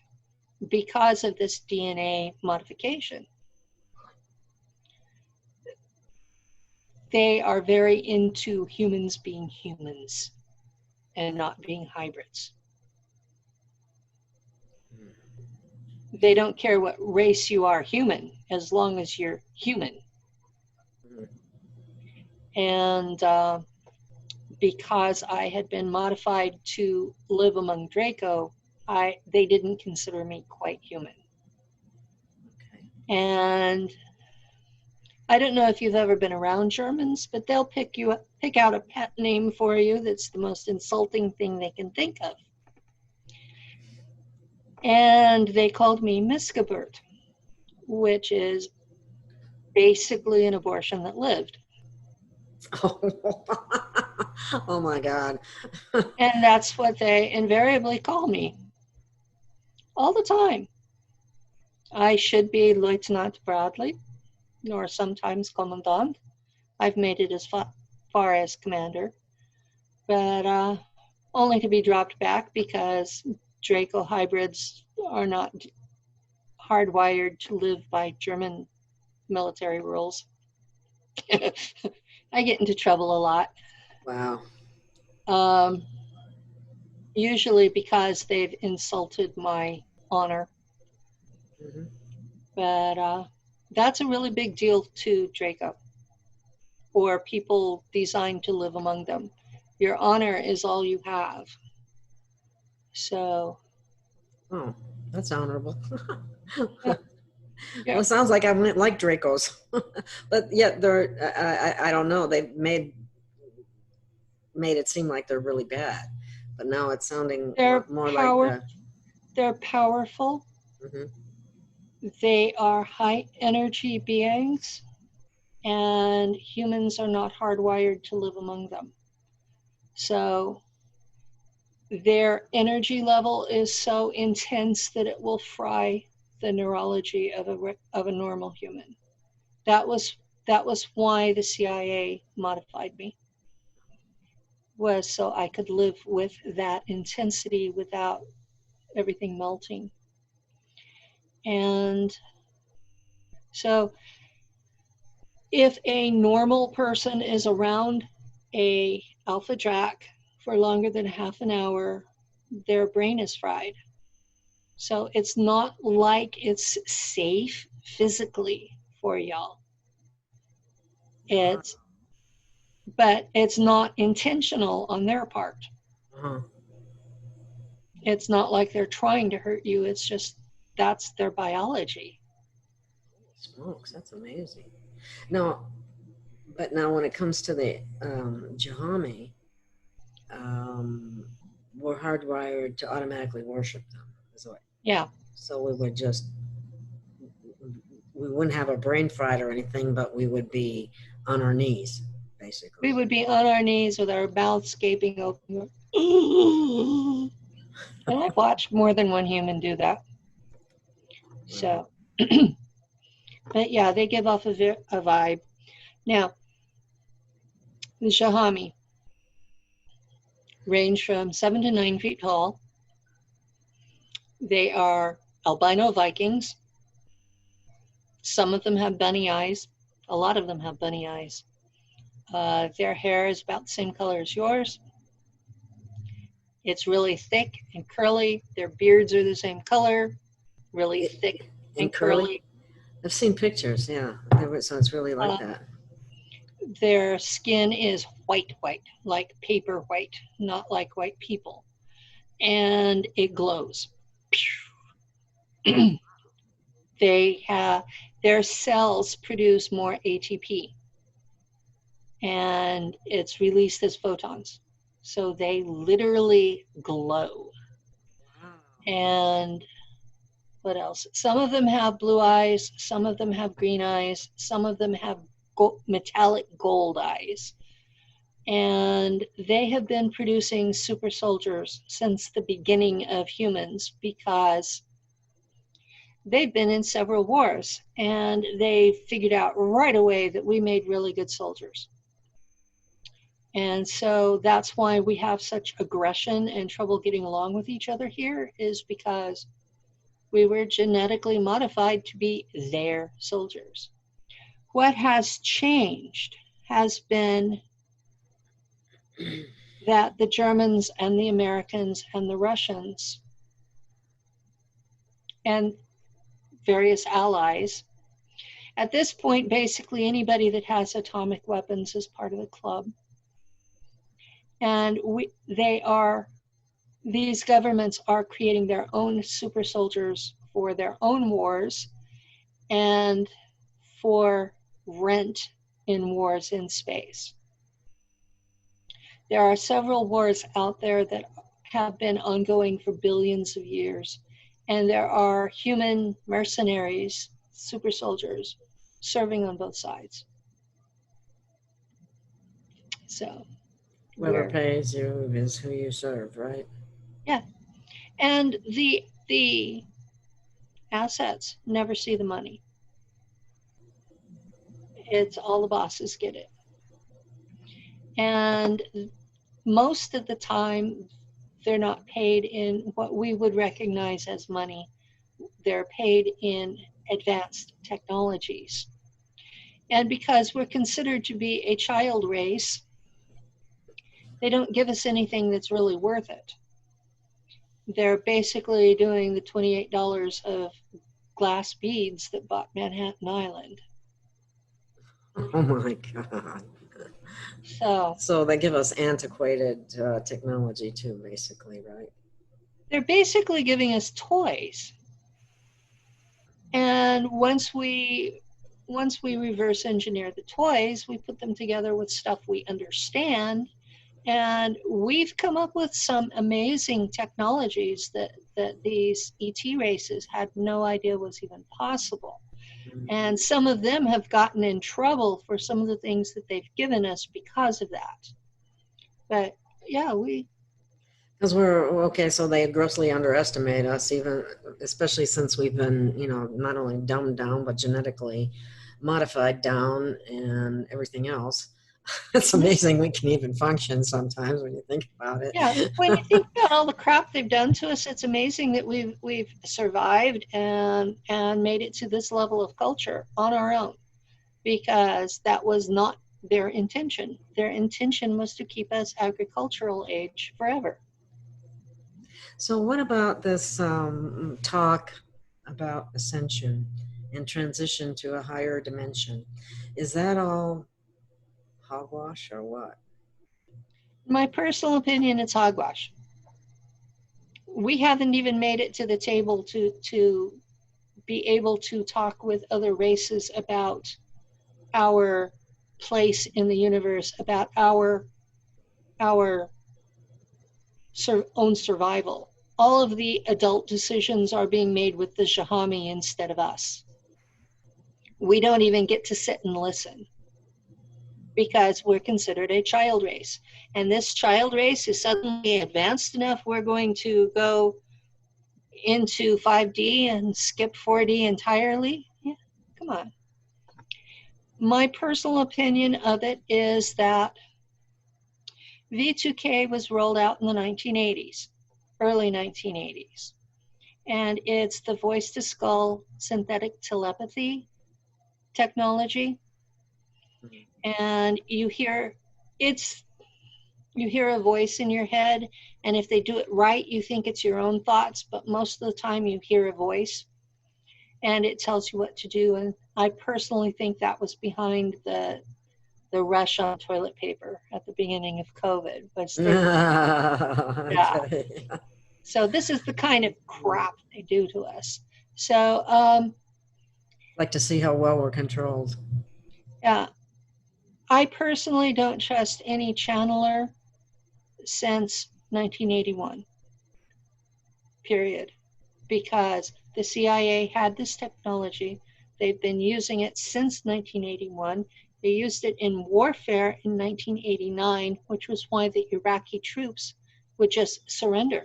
because of this DNA modification. They are very into humans being humans and not being hybrids. They don't care what race you are, human, as long as you're human. And because I had been modified to live among Draco, they didn't consider me quite human. Okay. And I don't know if you've ever been around Germans, but they'll pick out a pet name for you that's the most insulting thing they can think of. And they called me Missgeburt, which is basically an abortion that lived. Oh my God. And that's what they invariably call me all the time. I should be Lieutenant Bradley, or sometimes Commandant. I've made it as far as Commander, but only to be dropped back because Draco hybrids are not hardwired to live by German military rules. I get into trouble a lot. Wow. Usually because they've insulted my honor. Mm-hmm. But that's a really big deal to Draco, or people designed to live among them. Your honor is all you have. So. Oh, that's honorable. Yeah. Well, it sounds like I wouldn't like Dracos, but yet they're. I don't know. They've made it seem like they're really bad, but now it's sounding more like. They're powerful. Mm-hmm. They are high energy beings, and humans are not hardwired to live among them. So their energy level is so intense that it will fry the neurology of a normal human. That was why the CIA modified me, was so I could live with that intensity without everything melting. And so if a normal person is around a alpha drac for longer than half an hour, their brain is fried. So it's not like it's safe physically for y'all. But it's not intentional on their part. Uh-huh. It's not like they're trying to hurt you. It's just that's their biology. Smokes, that's amazing. Now, but now when it comes to the Jahami, we're hardwired to automatically worship them. Yeah. So we wouldn't have a brain fried or anything, but we would be on our knees, basically. We would be on our knees with our mouths gaping open. And I've watched more than one human do that. So, but yeah, they give off a vibe. Now, the Shahami range from 7 to 9 feet tall. They are albino Vikings. Some of them have bunny eyes. A lot of them have bunny eyes. Their hair is about the same color as yours. It's really thick and curly. Their beards are the same color, really thick and curly. I've seen pictures, yeah. So it's really like that. Their skin is white, like paper white, not like white people. And it glows. Their cells produce more ATP, and it's released as photons. So they literally glow. And what else? Some of them have blue eyes, some of them have green eyes, some of them have metallic gold eyes. And they have been producing super soldiers since the beginning of humans because they've been in several wars, and they figured out right away that we made really good soldiers. And so that's why we have such aggression and trouble getting along with each other here, is because we were genetically modified to be their soldiers. What has changed has been that the Germans and the Americans and the Russians and various allies, at this point, basically anybody that has atomic weapons is part of the club. And these governments are creating their own super soldiers for their own wars and for rent in wars in space. There are several wars out there that have been ongoing for billions of years, and there are human mercenaries, super soldiers, serving on both sides. So whoever pays you is who you serve, right? Yeah. And the assets never see the money. It's all the bosses get it. And most of the time, they're not paid in what we would recognize as money. They're paid in advanced technologies. And because we're considered to be a child race, they don't give us anything that's really worth it. They're basically doing the $28 of glass beads that bought Manhattan Island. Oh my God. So they give us antiquated technology too, basically, right? They're basically giving us toys. And once we reverse engineer the toys, we put them together with stuff we understand. And we've come up with some amazing technologies that these ET races had no idea was even possible. And some of them have gotten in trouble for some of the things that they've given us because of that. But yeah, because so they grossly underestimate us, even especially since we've been, not only dumbed down, but genetically modified down and everything else. It's amazing we can even function sometimes when you think about it. Yeah, when you think about all the crap they've done to us, it's amazing that we've survived and made it to this level of culture on our own, because that was not their intention. Their intention was to keep us agricultural age forever. So what about this talk about ascension and transition to a higher dimension? Is that all hogwash or what? In my personal opinion, it's hogwash. We haven't even made it to the table to be able to talk with other races about our place in the universe, about our own survival. All of the adult decisions are being made with the Jahami instead of us. We don't even get to sit and listen because we're considered a child race. And this child race is suddenly advanced enough, we're going to go into 5D and skip 4D entirely? Yeah, come on. My personal opinion of it is that V2K was rolled out in the 1980s, early 1980s. And it's the voice-to-skull synthetic telepathy technology. And you hear a voice in your head, and if they do it right, you think it's your own thoughts, but most of the time you hear a voice, and it tells you what to do. And I personally think that was behind the rush on toilet paper at the beginning of COVID. Okay. So this is the kind of crap they do to us. So, Like to see how well we're controlled. yeah, I personally don't trust any channeler since 1981, period, because the CIA had this technology. They've been using it since 1981. They used it in warfare in 1989, which was why the Iraqi troops would just surrender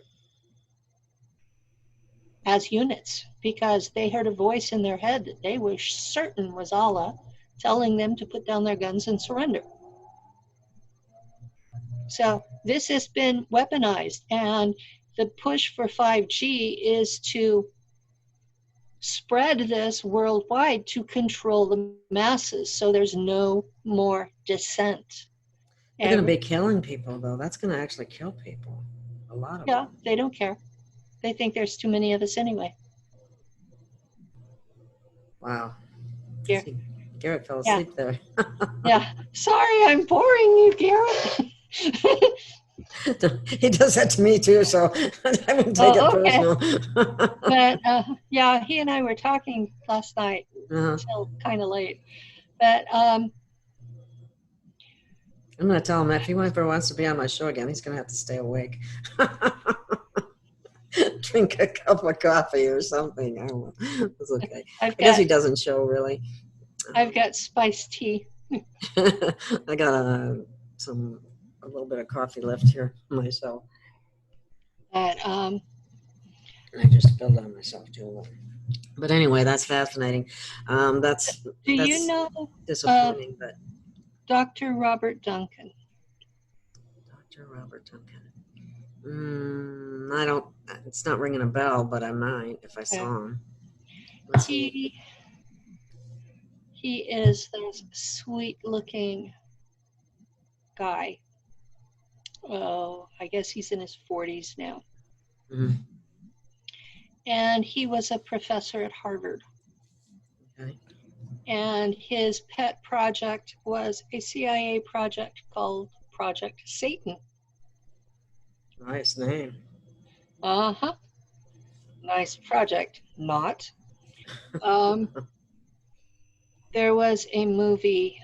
as units, because they heard a voice in their head that they were certain was Allah telling them to put down their guns and surrender. So this has been weaponized, and the push for 5G is to spread this worldwide to control the masses, so there's no more dissent. They're going to be killing people, though. That's going to actually kill people. A lot of Yeah, them. they don't care. They think there's too many of us anyway. Wow. Here. Garrett fell asleep there. Yeah. Sorry, I'm boring you, Garrett. He does that to me too, so I wouldn't take it personal. But yeah, he and I were talking last night until kind of late. But I'm going to tell him if he ever wants to be on my show again, he's going to have to stay awake. Drink a cup of coffee or something. I don't know. It's okay. I guess he doesn't show really. I've got spiced tea. I got a little bit of coffee left here myself. But I just spilled on myself too. But anyway, that's fascinating. That's you know disappointing, but Dr. Robert Duncan? Dr. Robert Duncan. I don't. It's not ringing a bell, but I might if I saw him. He is this sweet-looking guy. Oh, I guess he's in his 40s now. Mm-hmm. And he was a professor at Harvard. Okay. And his pet project was a CIA project called Project Satan. Nice name. Uh-huh. Nice project. Not. There was a movie.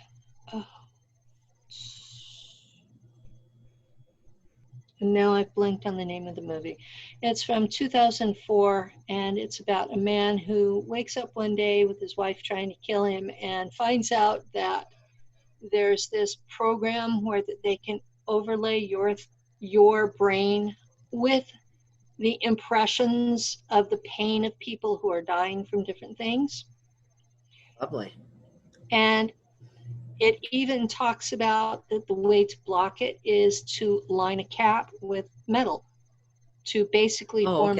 And now I've blanked on the name of the movie. It's from 2004, and it's about a man who wakes up one day with his wife trying to kill him and finds out that there's this program where they can overlay your brain with the impressions of the pain of people who are dying from different things. Lovely. And it even talks about that the way to block it is to line a cap with metal to basically form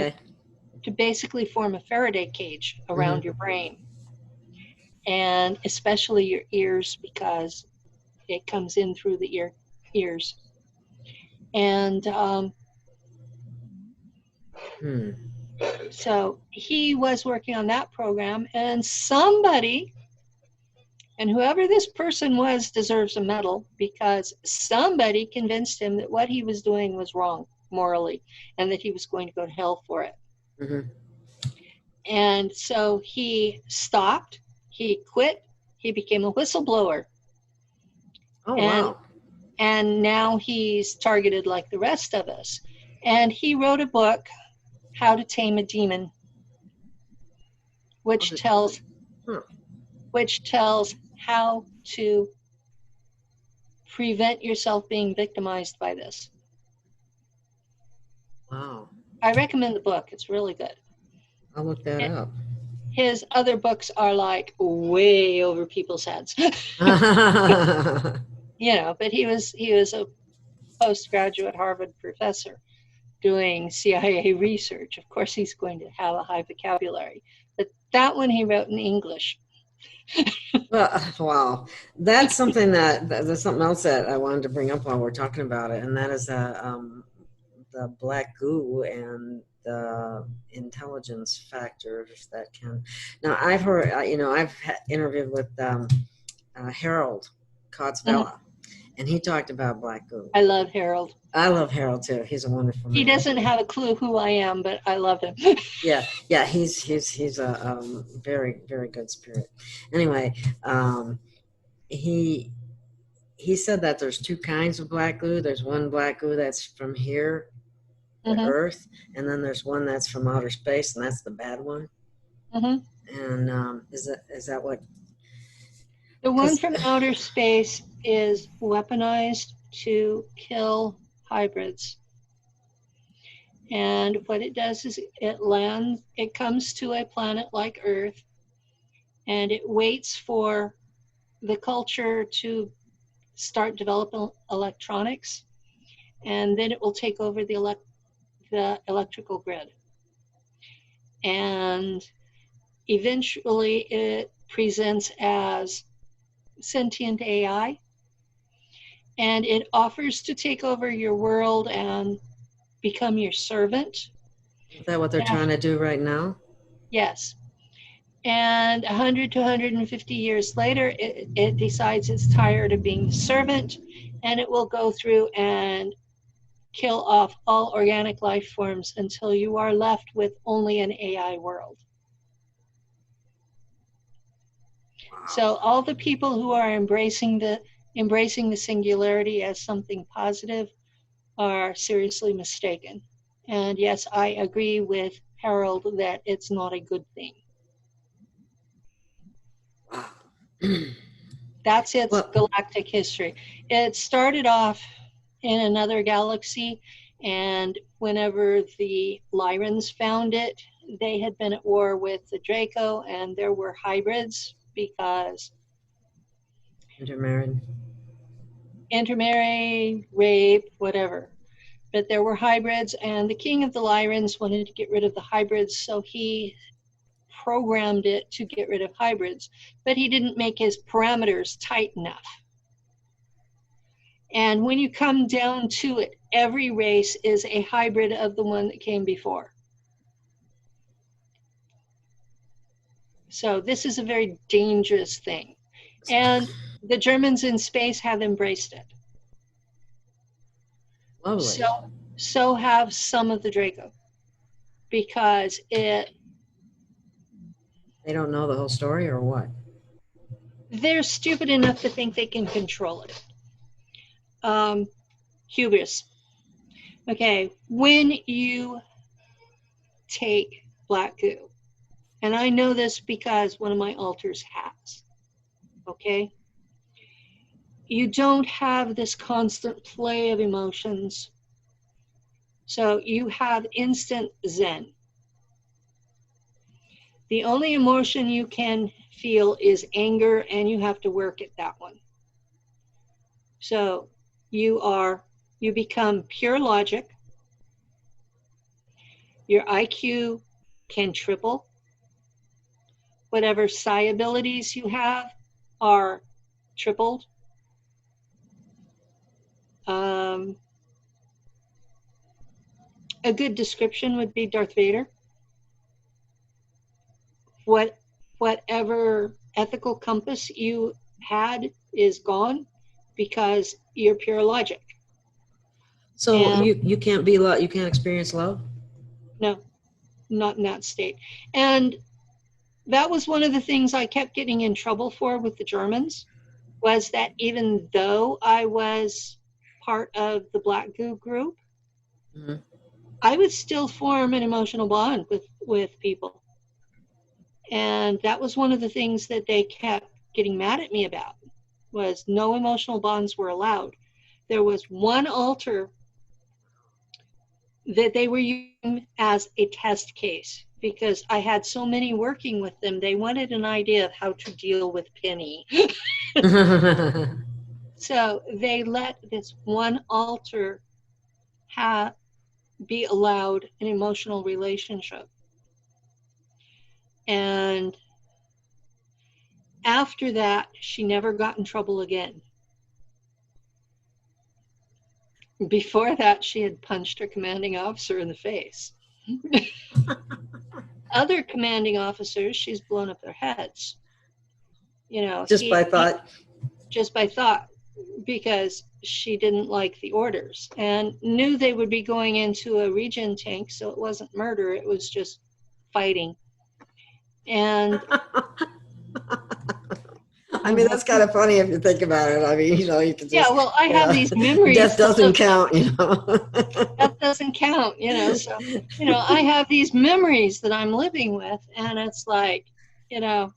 a Faraday cage around your brain, and especially your ears, because it comes in through the ears. And so he was working on that program, and somebody, and whoever this person was, deserves a medal, because somebody convinced him that what he was doing was wrong morally and that he was going to go to hell for it. Mm-hmm. And so he stopped, he quit, he became a whistleblower. Wow. And now he's targeted like the rest of us. And he wrote a book, How to Tame a Demon, which tells how to prevent yourself being victimized by this. Wow. I recommend the book. It's really good. I'll look that up. His other books are like way over people's heads. But he was a postgraduate Harvard professor doing CIA research. Of course, he's going to have a high vocabulary. But that one he wrote in English. Wow. That's something that's something else that I wanted to bring up while we're talking about it, and that is the black goo and the intelligence factors that can. Now, I've heard, I've interviewed with Harold Kotzvella, and he talked about black goo. I love Harold. I love Harold too. He's a wonderful man. He doesn't have a clue who I am, but I love him. Yeah. He's a very, very good spirit. Anyway, he said that there's two kinds of black goo. There's one black goo that's from here, the Earth, and then there's one that's from outer space, and that's the bad one. And is that what? The one from outer space is weaponized to kill hybrids. And what it does is it comes to a planet like Earth, and it waits for the culture to start developing electronics, and then it will take over the electrical grid. And eventually it presents as sentient AI, and it offers to take over your world and become your servant. Is that what they're trying to do right now? Yes. And 100 to 150 years later, it decides it's tired of being the servant, and it will go through and kill off all organic life forms until you are left with only an AI world. Wow. So all the people who are embracing the singularity as something positive are seriously mistaken. And yes, I agree with Harold that it's not a good thing. That's its galactic history. It started off in another galaxy, and whenever the Lyrans found it, they had been at war with the Draco, and there were hybrids because intermarried, rape, whatever. But there were hybrids, and the king of the Lyrans wanted to get rid of the hybrids, so he programmed it to get rid of hybrids, but he didn't make his parameters tight enough. And when you come down to it, every race is a hybrid of the one that came before. So this is a very dangerous thing. And the Germans in space have embraced it. Lovely. So have some of the Draco, because they don't know the whole story, or what? They're stupid enough to think they can control it. Hubris. Okay, when you take black goo, and I know this because one of my altars has, okay? You don't have this constant play of emotions. So you have instant zen. The only emotion you can feel is anger, and you have to work at that one. So you become pure logic. Your IQ can triple. Whatever psi abilities you have are tripled. A good description would be Darth Vader. Whatever ethical compass you had is gone because you're pure logic. So you can't be love. You can't experience love? No, not in that state. And that was one of the things I kept getting in trouble for with the Germans, was that even though I was part of the Black Goo group, I would still form an emotional bond with people. And that was one of the things that they kept getting mad at me about, was no emotional bonds were allowed. There was one altar that they were using as a test case, because I had so many working with them. They wanted an idea of how to deal with Penny. So they let this one altar be allowed an emotional relationship. And after that, she never got in trouble again. Before that, she had punched her commanding officer in the face. Other commanding officers, she's blown up their heads. You know, just by thought. Just by thought. because she didn't like the orders and knew they would be going into a regen tank, so it wasn't murder, it was just fighting. And I mean, that's kind of funny if you think about it. I mean, you know, you can just, yeah, well, I have these memories. Death doesn't count, you know. That doesn't count, you know. So, you know, I have these memories that I'm living with, and it's like, you know,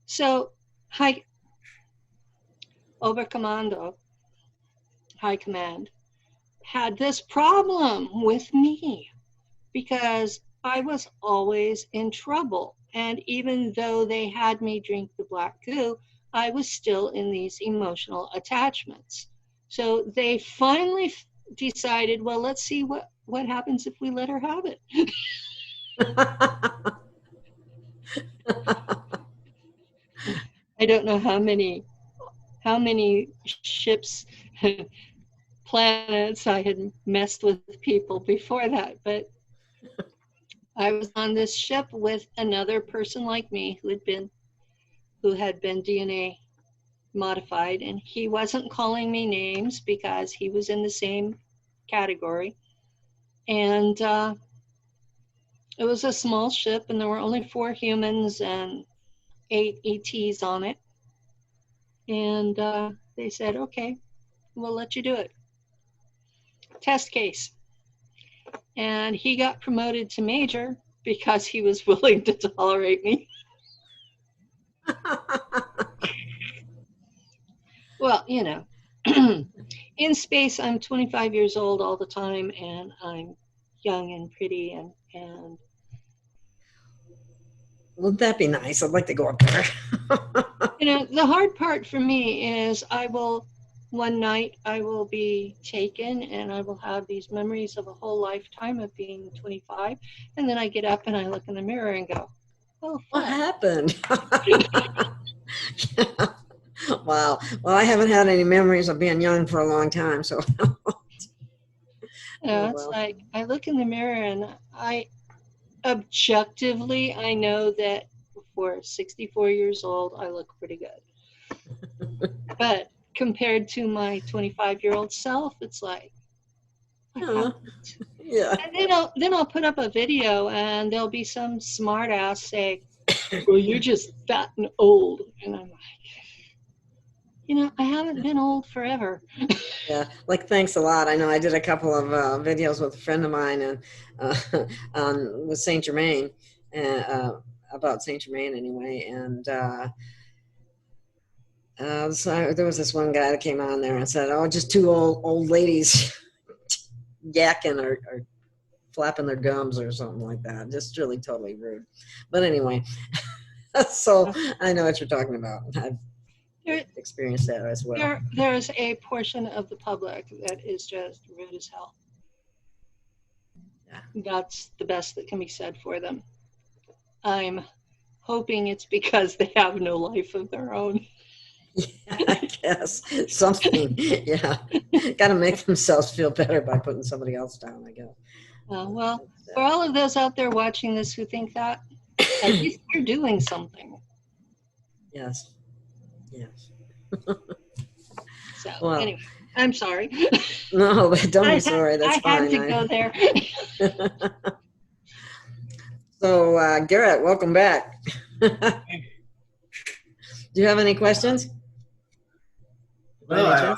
so high Oberkommando, high command, had this problem with me because I was always in trouble. And even though they had me drink the black goo, I was still in these emotional attachments. So they finally decided, well, let's see what happens if we let her have it. I don't know how many ships, planets I had messed with people before that, but I was on this ship with another person like me who had been DNA modified, and he wasn't calling me names because he was in the same category. And it was a small ship, and there were only 4 humans and 8 ETs on it. And they said, okay, we'll let you do it. Test case. And he got promoted to major because he was willing to tolerate me. Well, you know, in space, I'm 25 years old all the time, and I'm young and pretty, and Wouldn't that be nice? I'd like to go up there. you know, the hard part for me is one night I will be taken, and I will have these memories of a whole lifetime of being 25, and then I get up and I look in the mirror and go, oh, What fuck. happened? Yeah. Wow. Well, I haven't had any memories of being young for a long time, so. It's like I look in the mirror and objectively, I know that for 64 years old, I look pretty good. But compared to my 25-year-old self, it's like, what happened? Yeah. And then I'll put up a video, and there'll be some smart ass say, well, you're just fat and old. And I'm like, you know, I haven't been old forever. Yeah, like thanks a lot. I know I did a couple of videos with a friend of mine and with Saint Germain, about Saint Germain anyway. And so there was this one guy that came on there and said, "Oh, just 2 old ladies yakking or flapping their gums or something like that." Just really totally rude. But anyway, so I know what you're talking about. I've experienced that as well. There's a portion of the public that is just rude as hell. Yeah. That's the best that can be said for them. I'm hoping it's because they have no life of their own. Yeah, I guess something. Yeah, got to make themselves feel better by putting somebody else down, I guess. Well, for all of those out there watching this who think that, at least you're doing something. Yes. Yes. So, well, anyway, I'm sorry. No, but don't be sorry. That's fine. I had to go there. So, Garrett, welcome back. Do you have any questions? Well, I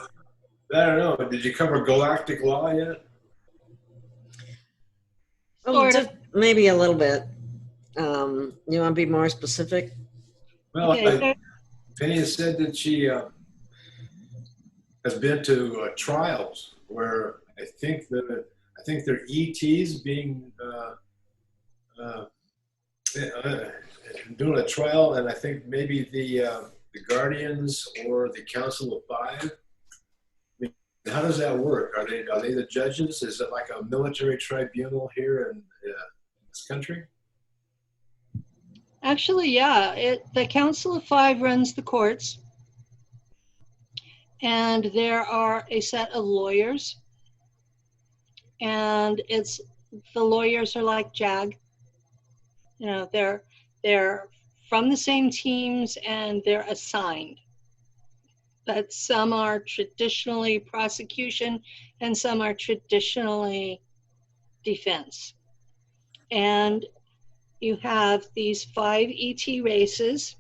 don't know. Did you cover galactic law yet? Oh, just maybe a little bit. You want to be more specific? Well, okay. Penny has said that she has been to trials where I think they're ETs being doing a trial, and I think maybe the Guardians or the Council of Five. I mean, how does that work? Are they the judges? Is it like a military tribunal here in this country? Actually, yeah. The Council of Five runs the courts, and there are a set of lawyers, and the lawyers are like JAG. You know, they're from the same teams, and they're assigned. but some are traditionally prosecution and some are traditionally defense. And you have these 5 ET races,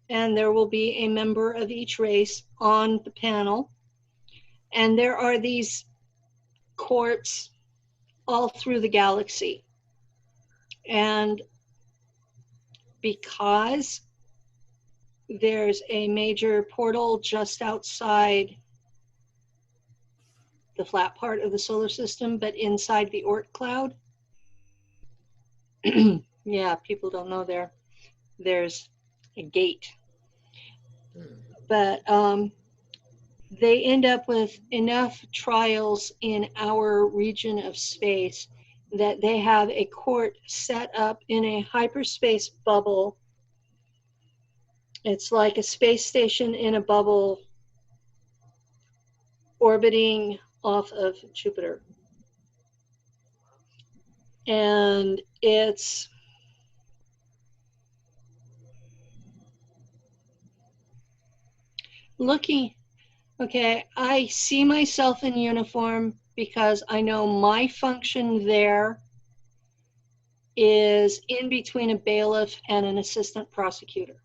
and there will be a member of each race on the panel. And there are these courts all through the galaxy. And because there's a major portal just outside the flat part of the solar system, but inside the Oort cloud, yeah, people don't know there's a gate. But they end up with enough trials in our region of space that they have a court set up in a hyperspace bubble. It's like a space station in a bubble orbiting off of Jupiter. And it's looking, okay, I see myself in uniform because I know my function there is in between a bailiff and an assistant prosecutor.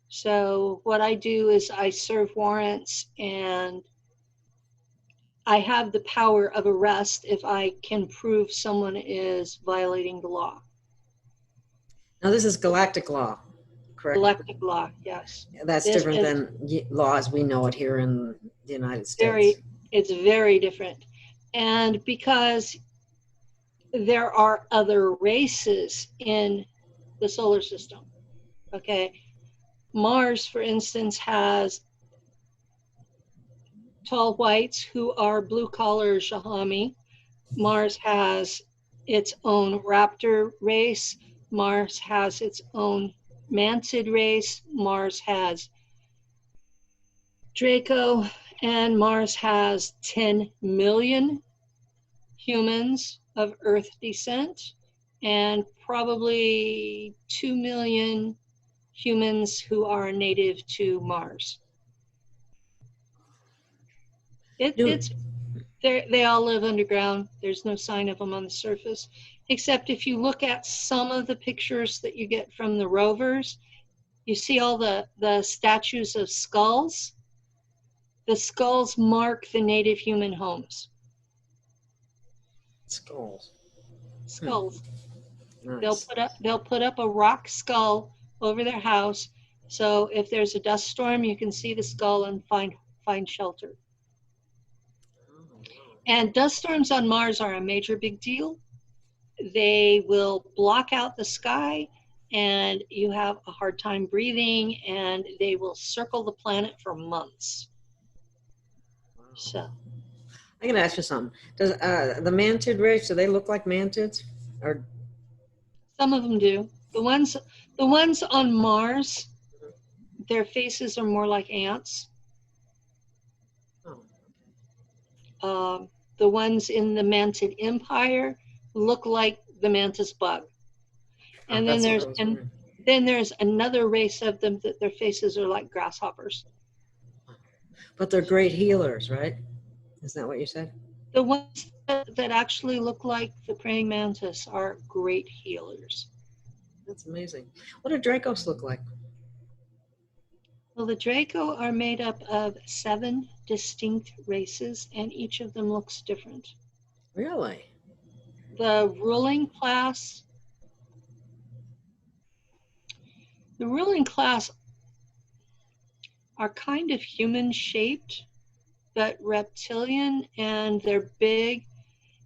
So what I do is I serve warrants, and I have the power of arrest if I can prove someone is violating the law. Now, this is galactic law, correct? Galactic law, yes. That's This different is than laws we know it here in the United States. It's very different. And because there are other races in the solar system, okay? Mars, for instance, has tall whites who are blue-collar Shahami. Mars has its own raptor race. Mars has its own mantid race. Mars has Draco, and Mars has 10 million humans of Earth descent and probably 2 million humans who are native to Mars. They all live underground. There's no sign of them on the surface, except if you look at some of the pictures that you get from the rovers, you see all the statues of skulls. The skulls mark the native human homes. Skulls. Skulls. Nice. They'll put up a rock skull over their house, so if there's a dust storm, you can see the skull and find shelter. And dust storms on Mars are a major big deal. They will block out the sky, and you have a hard time breathing, and they will circle the planet for months. So I'm going to ask you something. Does the mantid race, do they look like mantids? Or some of them do. The ones on Mars, their faces are more like ants. The ones in the mantid empire look like the mantis bug. And then there's another race of them that their faces are like grasshoppers. But they're great healers, right? Isn't that what you said? The ones that actually look like the praying mantis are great healers. That's amazing. What do Dracos look like? Well, the Draco are made up of 7 distinct races, and each of them looks different. Really? The ruling class are kind of human-shaped, but reptilian, and they're big,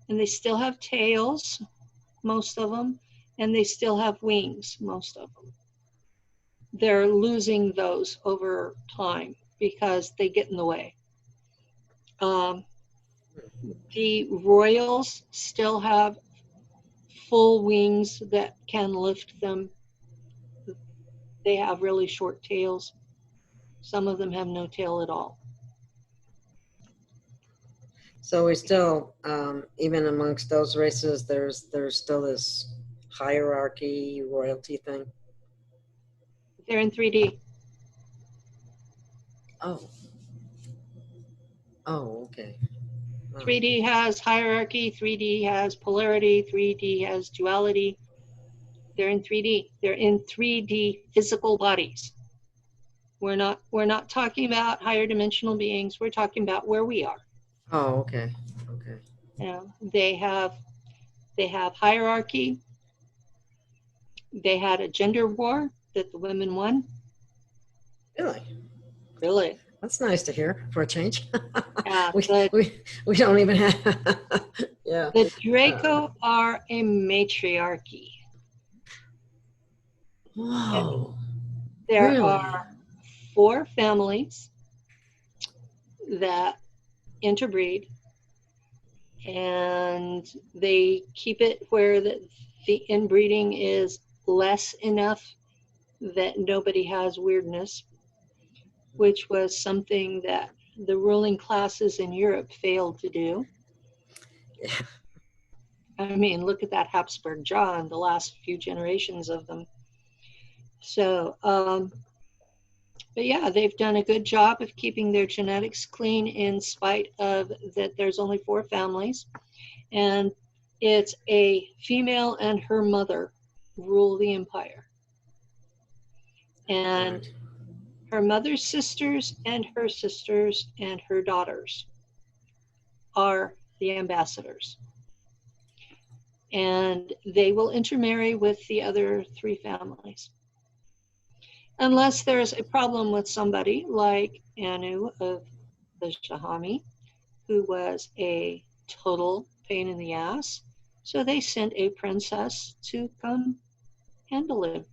and they still have tails, most of them, and they still have wings, most of them. They're losing those over time because they get in the way. The royals still have full wings that can lift them. They have really short tails. Some of them have no tail at all. So we still, even amongst those races, there's still this hierarchy, royalty thing. They're in 3D. Oh, Oh, okay. Wow. 3D has hierarchy, 3D has polarity, 3D has duality. They're in 3D. They're in 3D physical bodies. We're not talking about higher dimensional beings. We're talking about where we are. Oh, okay. Okay. You know, they have hierarchy. They had a gender war that the women won. Really? Really? That's nice to hear for a change. Yeah. we don't even have. Yeah. The Draco are a matriarchy. Whoa. There Really? are 4 families that interbreed, and they keep it where the inbreeding is less enough that nobody has weirdness, which was something that the ruling classes in Europe failed to do. Yeah. I mean, look at that Habsburg John, the last few generations of them. So, but yeah, they've done a good job of keeping their genetics clean in spite of that there's only 4 families. And it's a female and her mother rule the empire. And Right. her mother's sisters and her daughters are the ambassadors. And they will intermarry with the other 3 families. Unless there's a problem with somebody like Anu of the Shahami, who was a total pain in the ass. So they sent a princess to come handle him.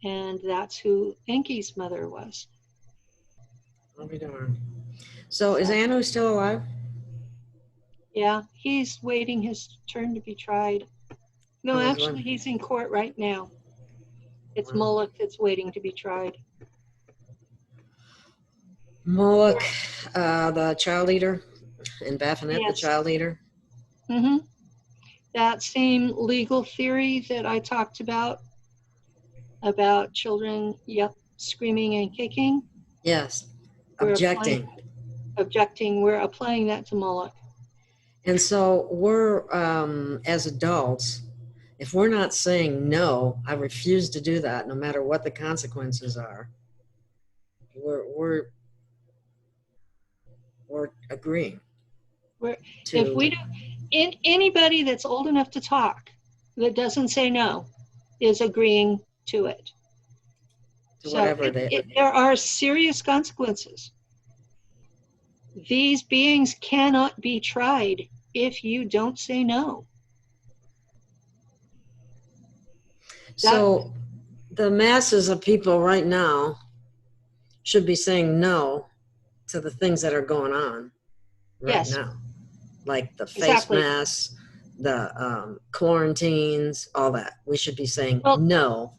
And that's who Enki's mother was. I'll be darned. So is Anu still alive? Yeah, he's waiting his turn to be tried. No, Oh, actually, he's in court right now. It's Moloch that's waiting to be tried. Moloch, the child eater, and Baphomet, the Yes. child eater. Mm-hmm. That same legal theory that I talked about children, screaming and kicking. Yes, We're objecting. We're applying that to Moloch. And so we're, as adults, if we're not saying no, I refuse to do that, no matter what the consequences are, we're agreeing. If we don't, anybody that's old enough to talk that doesn't say no is agreeing to it. To whatever there are serious consequences. These beings cannot be tried if you don't say no. So the masses of people right now should be saying no to the things that are going on right now, like the face masks, the quarantines, all that. We should be saying no.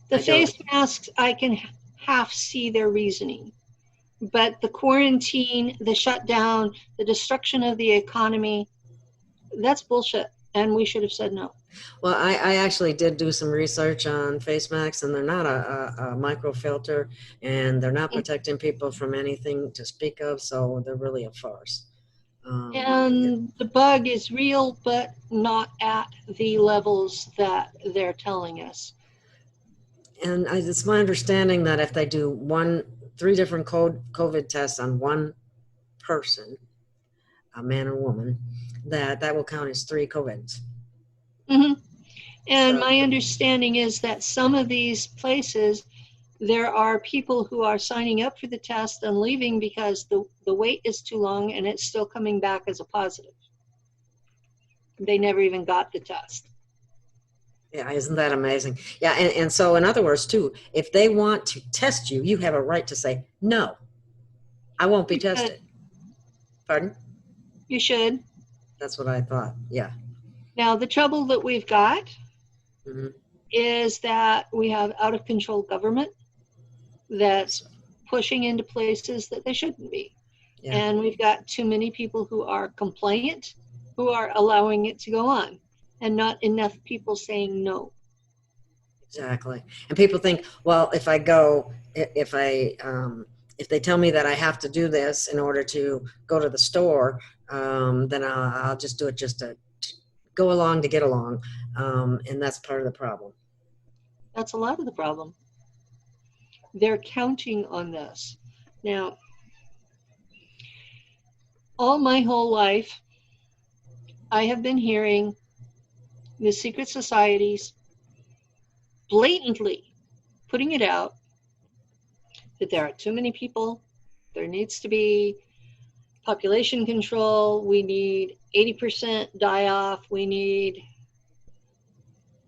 The face masks, I can half see their reasoning. But the quarantine, the shutdown, the destruction of the economy, that's bullshit. And we should have said no. Well, I actually did do some research on face masks, and they're not a microfilter, and they're not protecting people from anything to speak of, so they're really a farce. And the bug is real, but not at the levels that they're telling us. And it's my understanding that if they do 3 different COVID tests on one person, a man or woman, that will count as 3 COVIDs. Mm-hmm. And my understanding is that some of these places, there are people who are signing up for the test and leaving because the wait is too long and it's still coming back as a positive. They never even got the test. Yeah, isn't that amazing? Yeah, and so in other words, too, if they want to test you, you have a right to say, no, I won't be tested. Pardon? You should. That's what I thought, yeah. Now, the trouble that we've got is that we have out-of-control government that's pushing into places that they shouldn't be. Yeah. And we've got too many people who are compliant, who are allowing it to go on, and not enough people saying no. Exactly. And people think, well, if I if they tell me that I have to do this in order to go to the store, then I'll just do it just to go along to get along. And that's part of the problem. That's a lot of the problem. They're counting on this. Now, all my whole life, I have been hearing the secret societies blatantly putting it out that there are too many people. There needs to be population control. We need 80% die off. We need,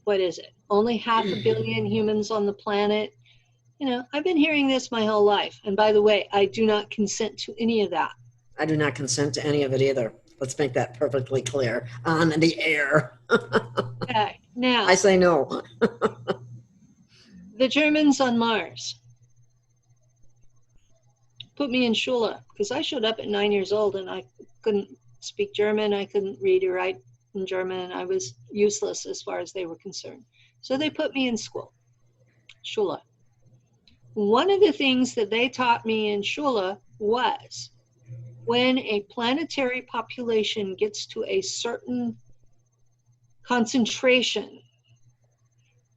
what is it? Only 500 million humans on the planet. You know, I've been hearing this my whole life. And by the way, I do not consent to any of that. I do not consent to any of it either. Let's make that perfectly clear on the air. Okay, now, I say no. the Germans on Mars put me in Schule because I showed up at 9 years old and I couldn't speak German. I couldn't read or write in German. I was useless as far as they were concerned. So they put me in school, Schule. One of the things that they taught me in Schule was when a planetary population gets to a certain concentration,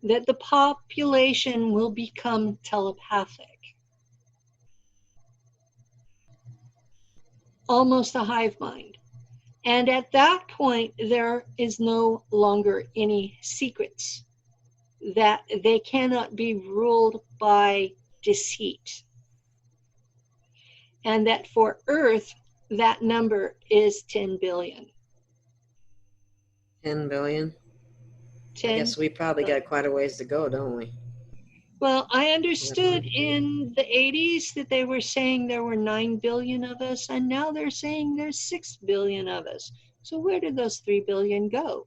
that the population will become telepathic. Almost a hive mind. And at that point, there is no longer any secrets, that they cannot be ruled by deceit. And that for Earth, that number is 10 billion. 10 billion? 10 I guess we probably got quite a ways to go, don't we? Well, I understood in the 80s that they were saying there were 9 billion of us, and now they're saying there's 6 billion of us. So where did those 3 billion go?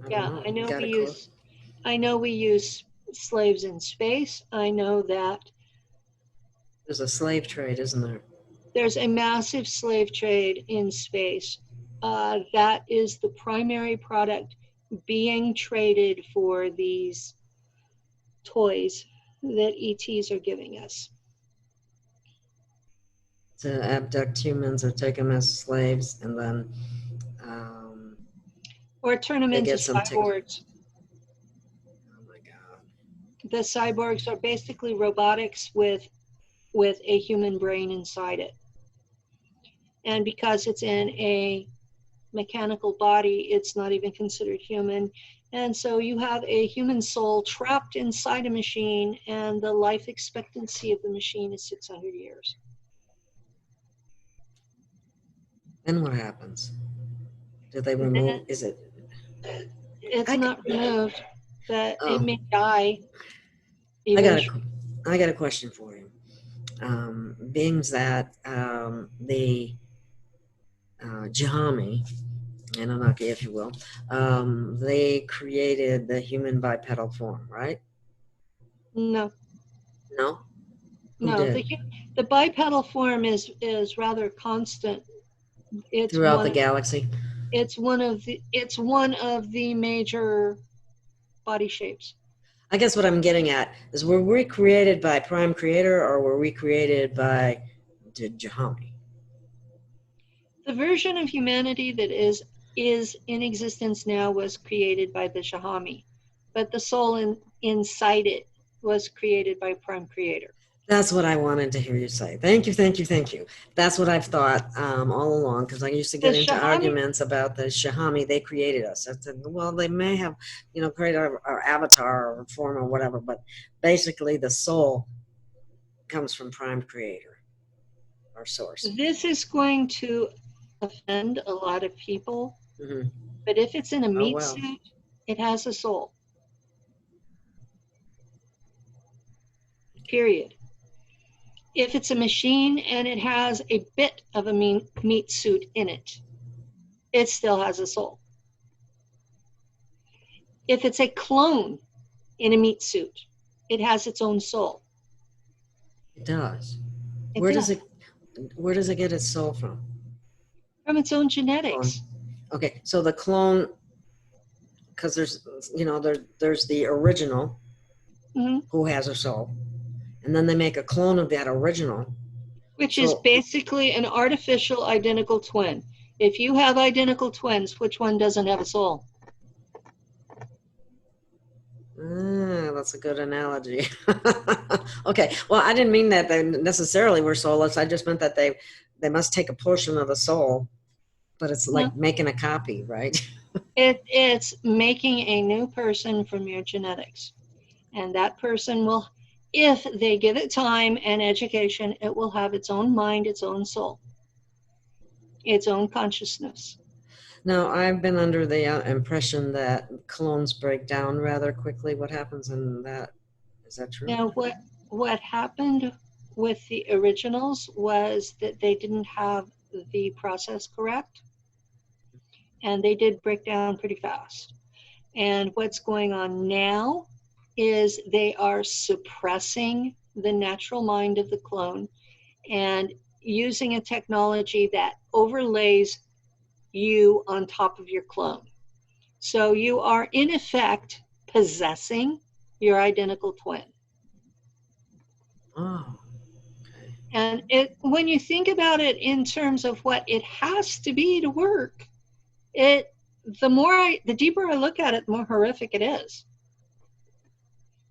Yeah, I know we use slaves in space. I know that there's a slave trade, isn't there? There's a massive slave trade in space. That is the primary product being traded for these toys that ETs are giving us. To abduct humans or take them as slaves and then or turn them into cyborgs. Oh my God. The cyborgs are basically robotics with a human brain inside it. And because it's in a mechanical body, it's not even considered human. And so you have a human soul trapped inside a machine, and the life expectancy of the machine is 600 years. Then what happens? Do they remove? Is it? It's not removed, but it may die. I got a question for you. Being that the Jahami, Anunnaki, if you will, they created the human bipedal form, right? No. No? No, the bipedal form is rather constant. It's throughout the galaxy. It's one of the major body shapes. I guess what I'm getting at is, were we created by Prime Creator or were we created by the Jahami? The version of humanity that is in existence now was created by the Jahami, but the soul inside it was created by Prime Creator. That's what I wanted to hear you say. Thank you, thank you, thank you. That's what I've thought all along, because I used to get into arguments about the Jahami. They created us. I said, well, they may have, created our avatar or form or whatever, but basically the soul comes from Prime Creator, our source. This is going to offend a lot of people, but if it's in a meat suit, it has a soul. Period. If it's a machine and it has a bit of a meat suit in it, it still has a soul. If it's a clone in a meat suit, it has its own soul. It does. Where does it get its soul from? From its own genetics. Okay, so the clone, because there's the original, Mhm. who has a soul, and then they make a clone of that original. Which is So- basically an artificial identical twin. If you have identical twins, which one doesn't have a soul? That's a good analogy. Okay, well, I didn't mean that they necessarily were soulless. I just meant that they must take a portion of the soul, but it's like making a copy, right? It's making a new person from your genetics. And that person will, if they give it time and education, it will have its own mind, its own soul, its own consciousness. Now, I've been under the impression that clones break down rather quickly. What happens in that? Is that true? Now, what happened with the originals was that they didn't have the process correct, and they did break down pretty fast. And what's going on now is they are suppressing the natural mind of the clone and using a technology that overlays you on top of your clone. So you are in effect possessing your identical twin. Oh, okay. And when you think about it in terms of what it has to be to work, the deeper I look at it, the more horrific it is.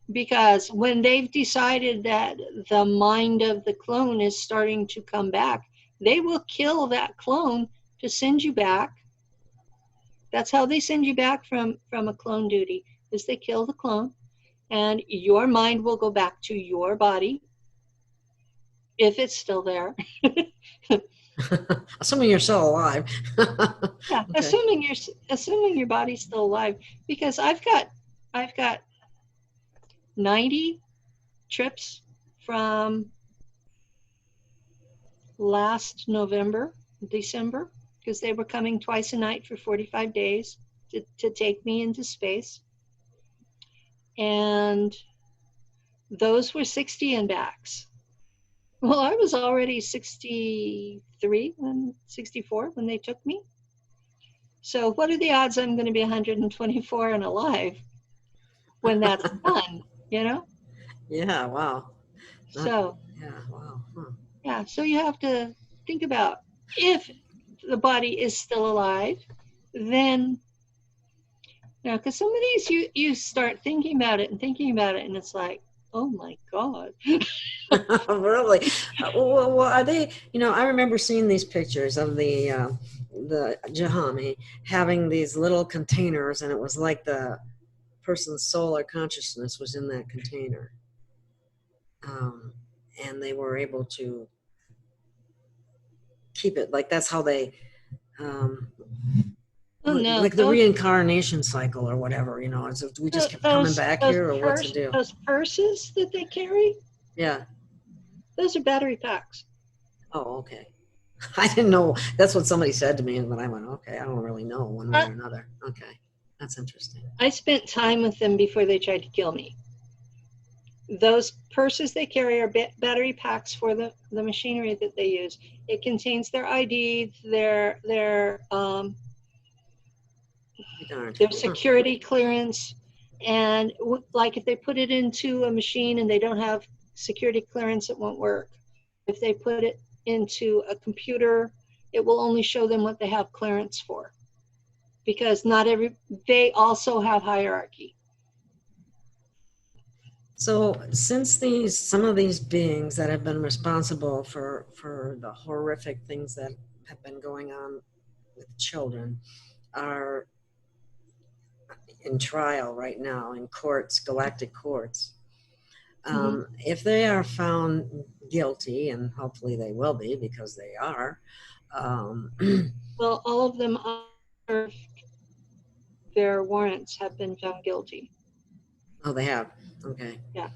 Because when they've decided that the mind of the clone is starting to come back, they will kill that clone to send you back. That's how they send you back from a clone duty, is they kill the clone, and your mind will go back to your body, if it's still there. Assuming you're still alive. Yeah, Okay. assuming your body's still alive, because I've got 90 trips from last December, because they were coming twice a night for 45 days to take me into space. And those were 60 and backs. Well, I was already 64 when they took me. So what are the odds I'm going to be 124 and alive when that's done, you know? Yeah, wow. So, yeah, wow. Huh. yeah, so you have to think about, if the body is still alive, then, you know, because some of these you start thinking about it, and it's like, oh my God. Really? Well, are they, I remember seeing these pictures of the Jahami having these little containers, and it was like the person's soul or consciousness was in that container. And they were able to keep it, like that's how they, Oh no, like the reincarnation cycle or whatever, as if we just kept coming back here, or what's the deal? Those purses that they carry, Yeah. those are battery packs. Oh, okay. I didn't know. That's what somebody said to me, and then I went, okay, I don't really know one way or another. Okay, that's interesting. I spent time with them before they tried to kill me. Those purses they carry are battery packs for the machinery that they use. It contains their ID, their security clearance, and like if they put it into a machine and they don't have security clearance, it won't work. If they put it into a computer, it will only show them what they have clearance for, because they also have hierarchy. So since some of these beings that have been responsible for the horrific things that have been going on with children are in trial right now in courts, galactic courts, if they are found guilty, and hopefully they will be because they are, well, all of them their warrants have been found guilty. Oh, they have. Okay. Yeah.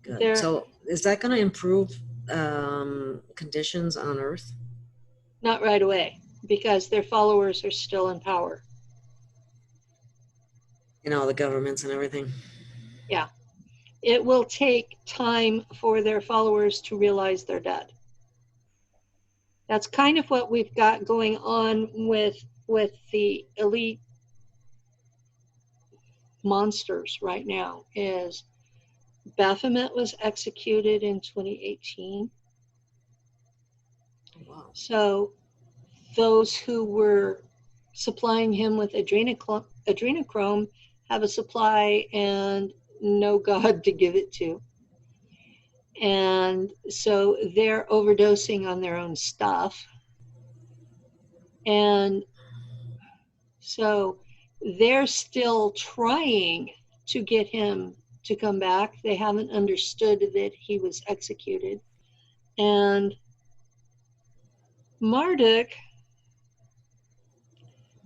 Good. So is that going to improve conditions on Earth? Not right away, because their followers are still in power. The governments and everything. Yeah. It will take time for their followers to realize they're dead. That's kind of what we've got going on with the elite monsters right now, is Baphomet was executed in 2018. Wow. So those who were supplying him with adrenochrome have a supply and no God to give it to. And so they're overdosing on their own stuff. And so they're still trying to get him to come back. They haven't understood that he was executed. And Marduk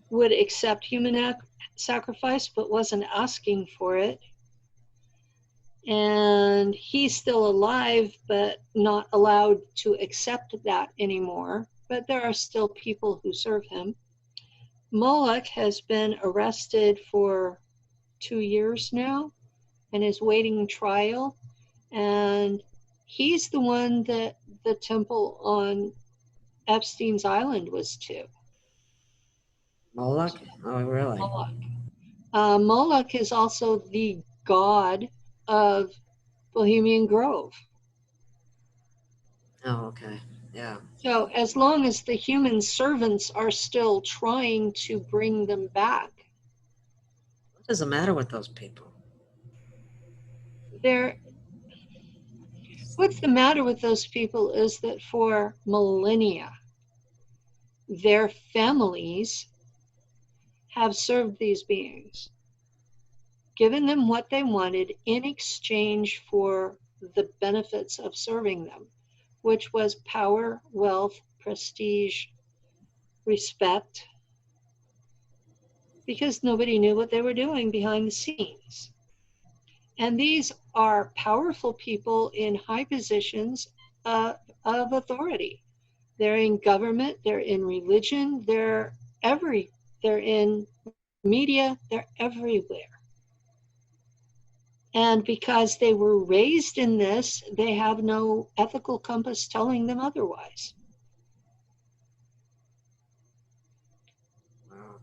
would accept human sacrifice, but wasn't asking for it. And he's still alive, but not allowed to accept that anymore. But there are still people who serve him. Moloch has been arrested for 2 years now and is waiting trial. And he's the one that the temple on Epstein's Island was to. Moloch? Oh, really? Moloch. Moloch is also the god of Bohemian Grove. Oh, okay. Yeah. So as long as the human servants are still trying to bring them back, What does the matter with those people? what's the matter with those people is that for millennia, their families have served these beings, given them what they wanted in exchange for the benefits of serving them, which was power, wealth, prestige, respect, because nobody knew what they were doing behind the scenes. And these are powerful people in high positions of authority. They're in government, they're in religion, they're in media, they're everywhere. And because they were raised in this, they have no ethical compass telling them otherwise. Wow.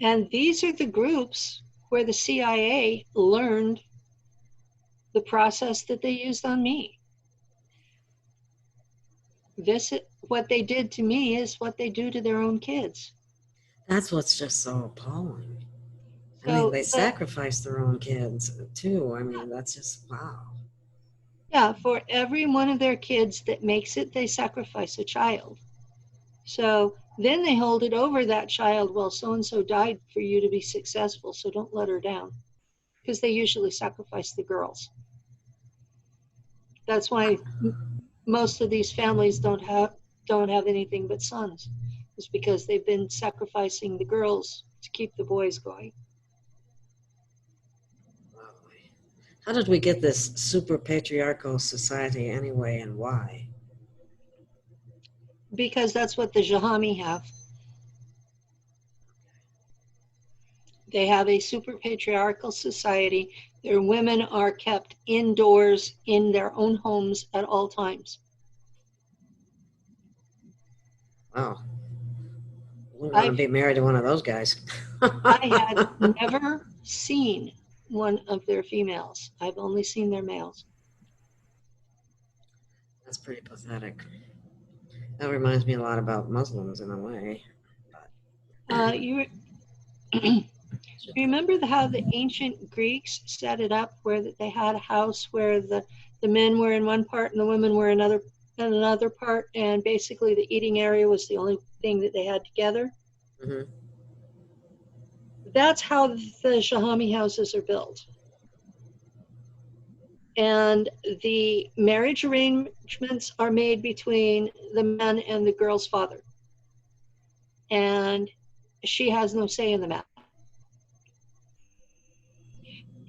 And these are the groups where the CIA learned the process that they used on me. What they did to me is what they do to their own kids. That's what's just so appalling. I So mean, they sacrifice their own kids too. I mean, that's just, wow. Yeah, for every one of their kids that makes it, they sacrifice a child. So then they hold it over that child. Well, so-and-so died for you to be successful, so don't let her down. Because they usually sacrifice the girls. That's why most of these families don't have anything but sons. It's because they've been sacrificing the girls to keep the boys going. How did we get this super patriarchal society anyway, and why? Because that's what the Jahami have. They have a super patriarchal society. Their women are kept indoors in their own homes at all times. Wow. I wouldn't want to be married to one of those guys. I had never seen one of their females. I've only seen their males. That's pretty pathetic. That reminds me a lot about Muslims in a way. You remember how the ancient Greeks set it up where they had a house where the men were in one part and the women were in another part, and basically the eating area was the only thing that they had together? Mm-hmm. That's how the Jahami houses are built. And the marriage arrangements are made between the man and the girl's father. And she has no say in the matter.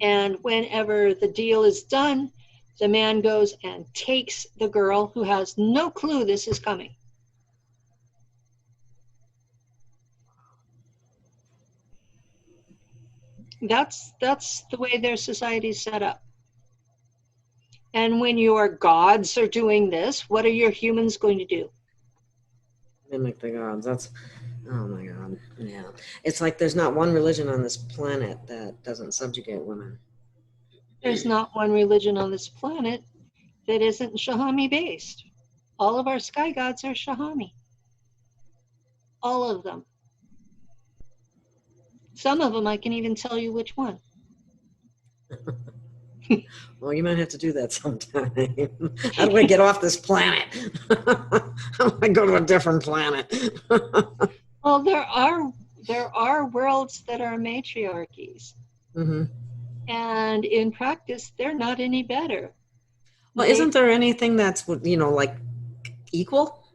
And whenever the deal is done, the man goes and takes the girl who has no clue this is coming. That's the way their society is set up. And when your gods are doing this, what are your humans going to do? Mimic the gods. That's, oh my God. Yeah. It's like there's not one religion on this planet that doesn't subjugate women. There's not one religion on this planet that isn't Shahami based. All of our sky gods are Shahami. All of them. Some of them I can even tell you which one. Well, you might have to do that sometime. How do I get off this planet? How do I go to a different planet? Well, there are worlds that are matriarchies. Mm-hmm. And in practice, they're not any better. Well, isn't there anything that's, like equal?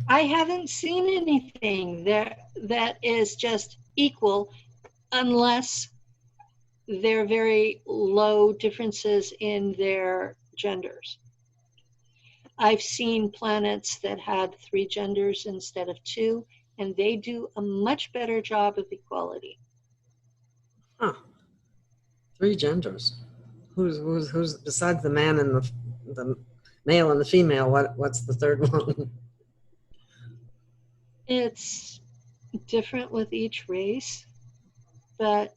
I haven't seen anything there that is just equal unless they're very low differences in their genders. I've seen planets that had 3 genders instead of 2, and they do a much better job of equality. Huh. 3 genders. Who's besides the man and the male and the female? What's the third one? It's different with each race, but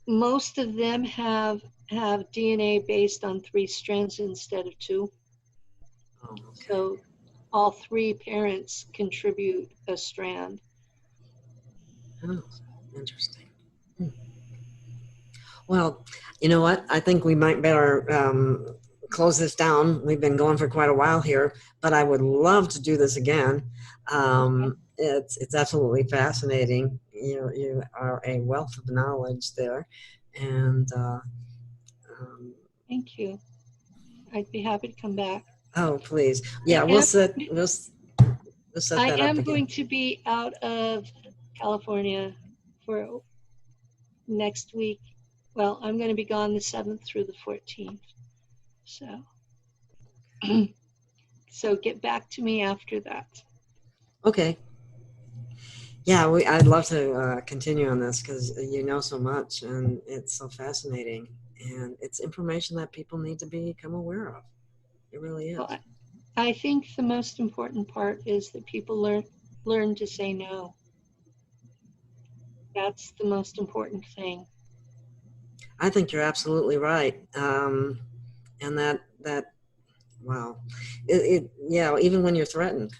most of them have DNA based on 3 strands instead of 2. Oh, okay. So all 3 parents contribute a strand. Oh, interesting. Well, you know what? I think we might better close this down. We've been going for quite a while here, but I would love to do this again. It's absolutely fascinating. You are a wealth of knowledge there, and Thank you. I'd be happy to come back. oh, please, yeah, we'll set that I up am again. going to be out of California for next week. Well, I'm going to be gone the 7th through the 14th. So get back to me after that. Okay. Yeah, I'd love to continue on this because you know so much and it's so fascinating, and it's information that people need to become aware of. It really is. Well, I think the most important part is that people learn to say no. That's the most important thing. I think you're absolutely right. And that wow, even when you're threatened,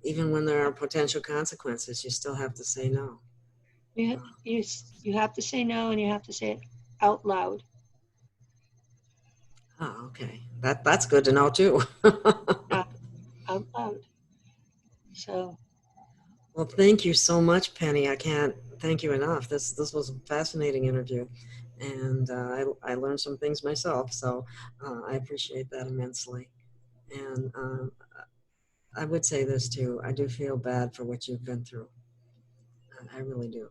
even when there are potential consequences, you still have to say no. You have to say no, and you have to say it out loud. Oh, okay. That's good to know too. Yeah, out loud. So. Well, thank you so much, Penny. I can't thank you enough. This was a fascinating interview, and I learned some things myself. So I appreciate that immensely. And I would say this too. I do feel bad for what you've been through. I really do.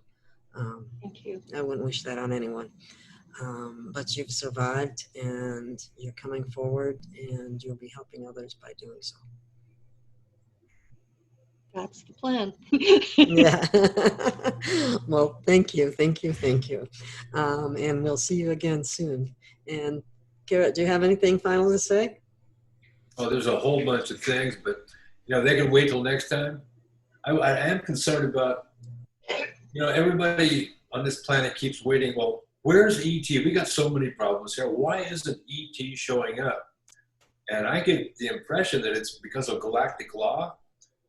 Thank you. I wouldn't wish that on anyone. But you've survived, and you're coming forward, and you'll be helping others by doing so. That's the plan. Yeah. Well, thank you. And we'll see you again soon. And Garrett, do you have anything final to say? Oh, there's a whole bunch of things, but they can wait till next time. I am concerned about, everybody on this planet keeps waiting. Well, where's ET? We got so many problems here. Why isn't ET showing up? And I get the impression that it's because of galactic law.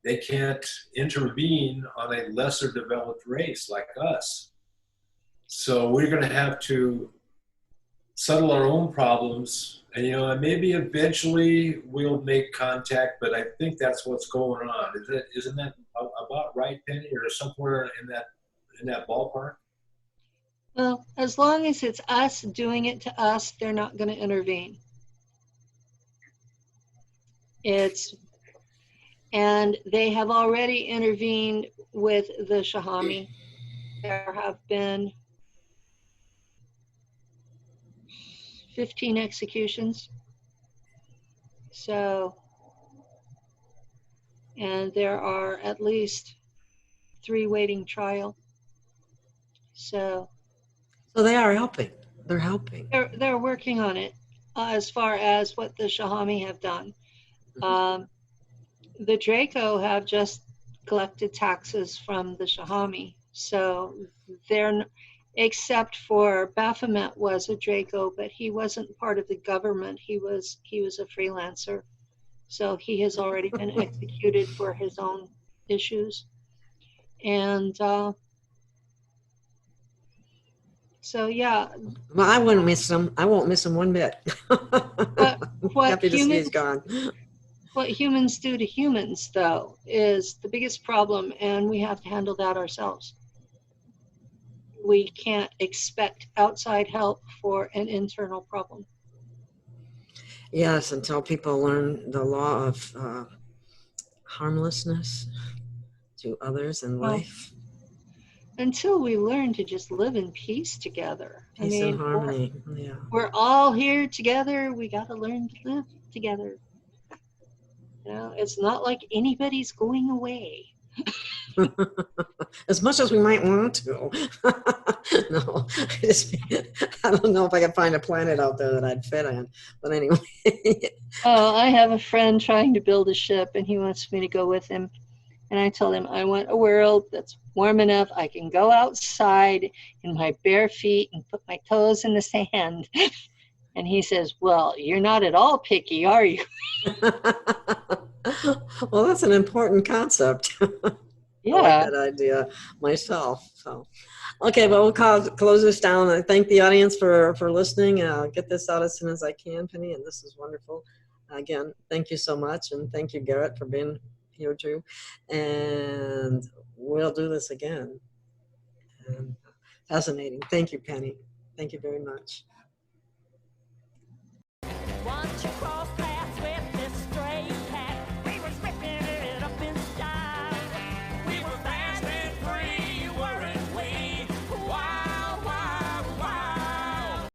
They can't intervene on a lesser developed race like us. So we're going to have to settle our own problems, and maybe eventually we'll make contact, but I think that's what's going on. Isn't that about right, Penny, or somewhere in that ballpark? Well, as long as it's us doing it to us, they're not going to intervene. And they have already intervened with the Shahami. There have been 15 executions. So, and there are at least 3 waiting trial. So they are helping. They're helping. They're working on it as far as what the Shahami have done. The Draco have just collected taxes from the Shahami. So except for Baphomet was a Draco, but he wasn't part of the government. He was a freelancer. So he has already been executed for his own issues. And so, yeah. Well, I wouldn't miss him. I won't miss him one bit. What Happy to see he's gone. What humans do to humans, though, is the biggest problem, and we have to handle that ourselves. We can't expect outside help for an internal problem. Yes, until people learn the law of harmlessness to others in life. Until we learn to just live in peace together. Peace and harmony. We're all here together. We got to learn to live together. You know, it's not like anybody's going away. As much as we might want to. No, I don't know if I can find a planet out there that I'd fit in. But anyway. Oh, I have a friend trying to build a ship, and he wants me to go with him. And I told him I want a world that's warm enough I can go outside in my bare feet and put my toes in the sand. And he says, well, you're not at all picky, are you? Well, that's an important concept. Yeah. I like that idea myself. So, okay, well, we'll close this down. I thank the audience for listening. I'll get this out as soon as I can, Penny, and this is wonderful. Again, thank you so much, and thank you, Garrett, for being here too. And we'll do this again. And fascinating. Thank you, Penny. Thank you very much.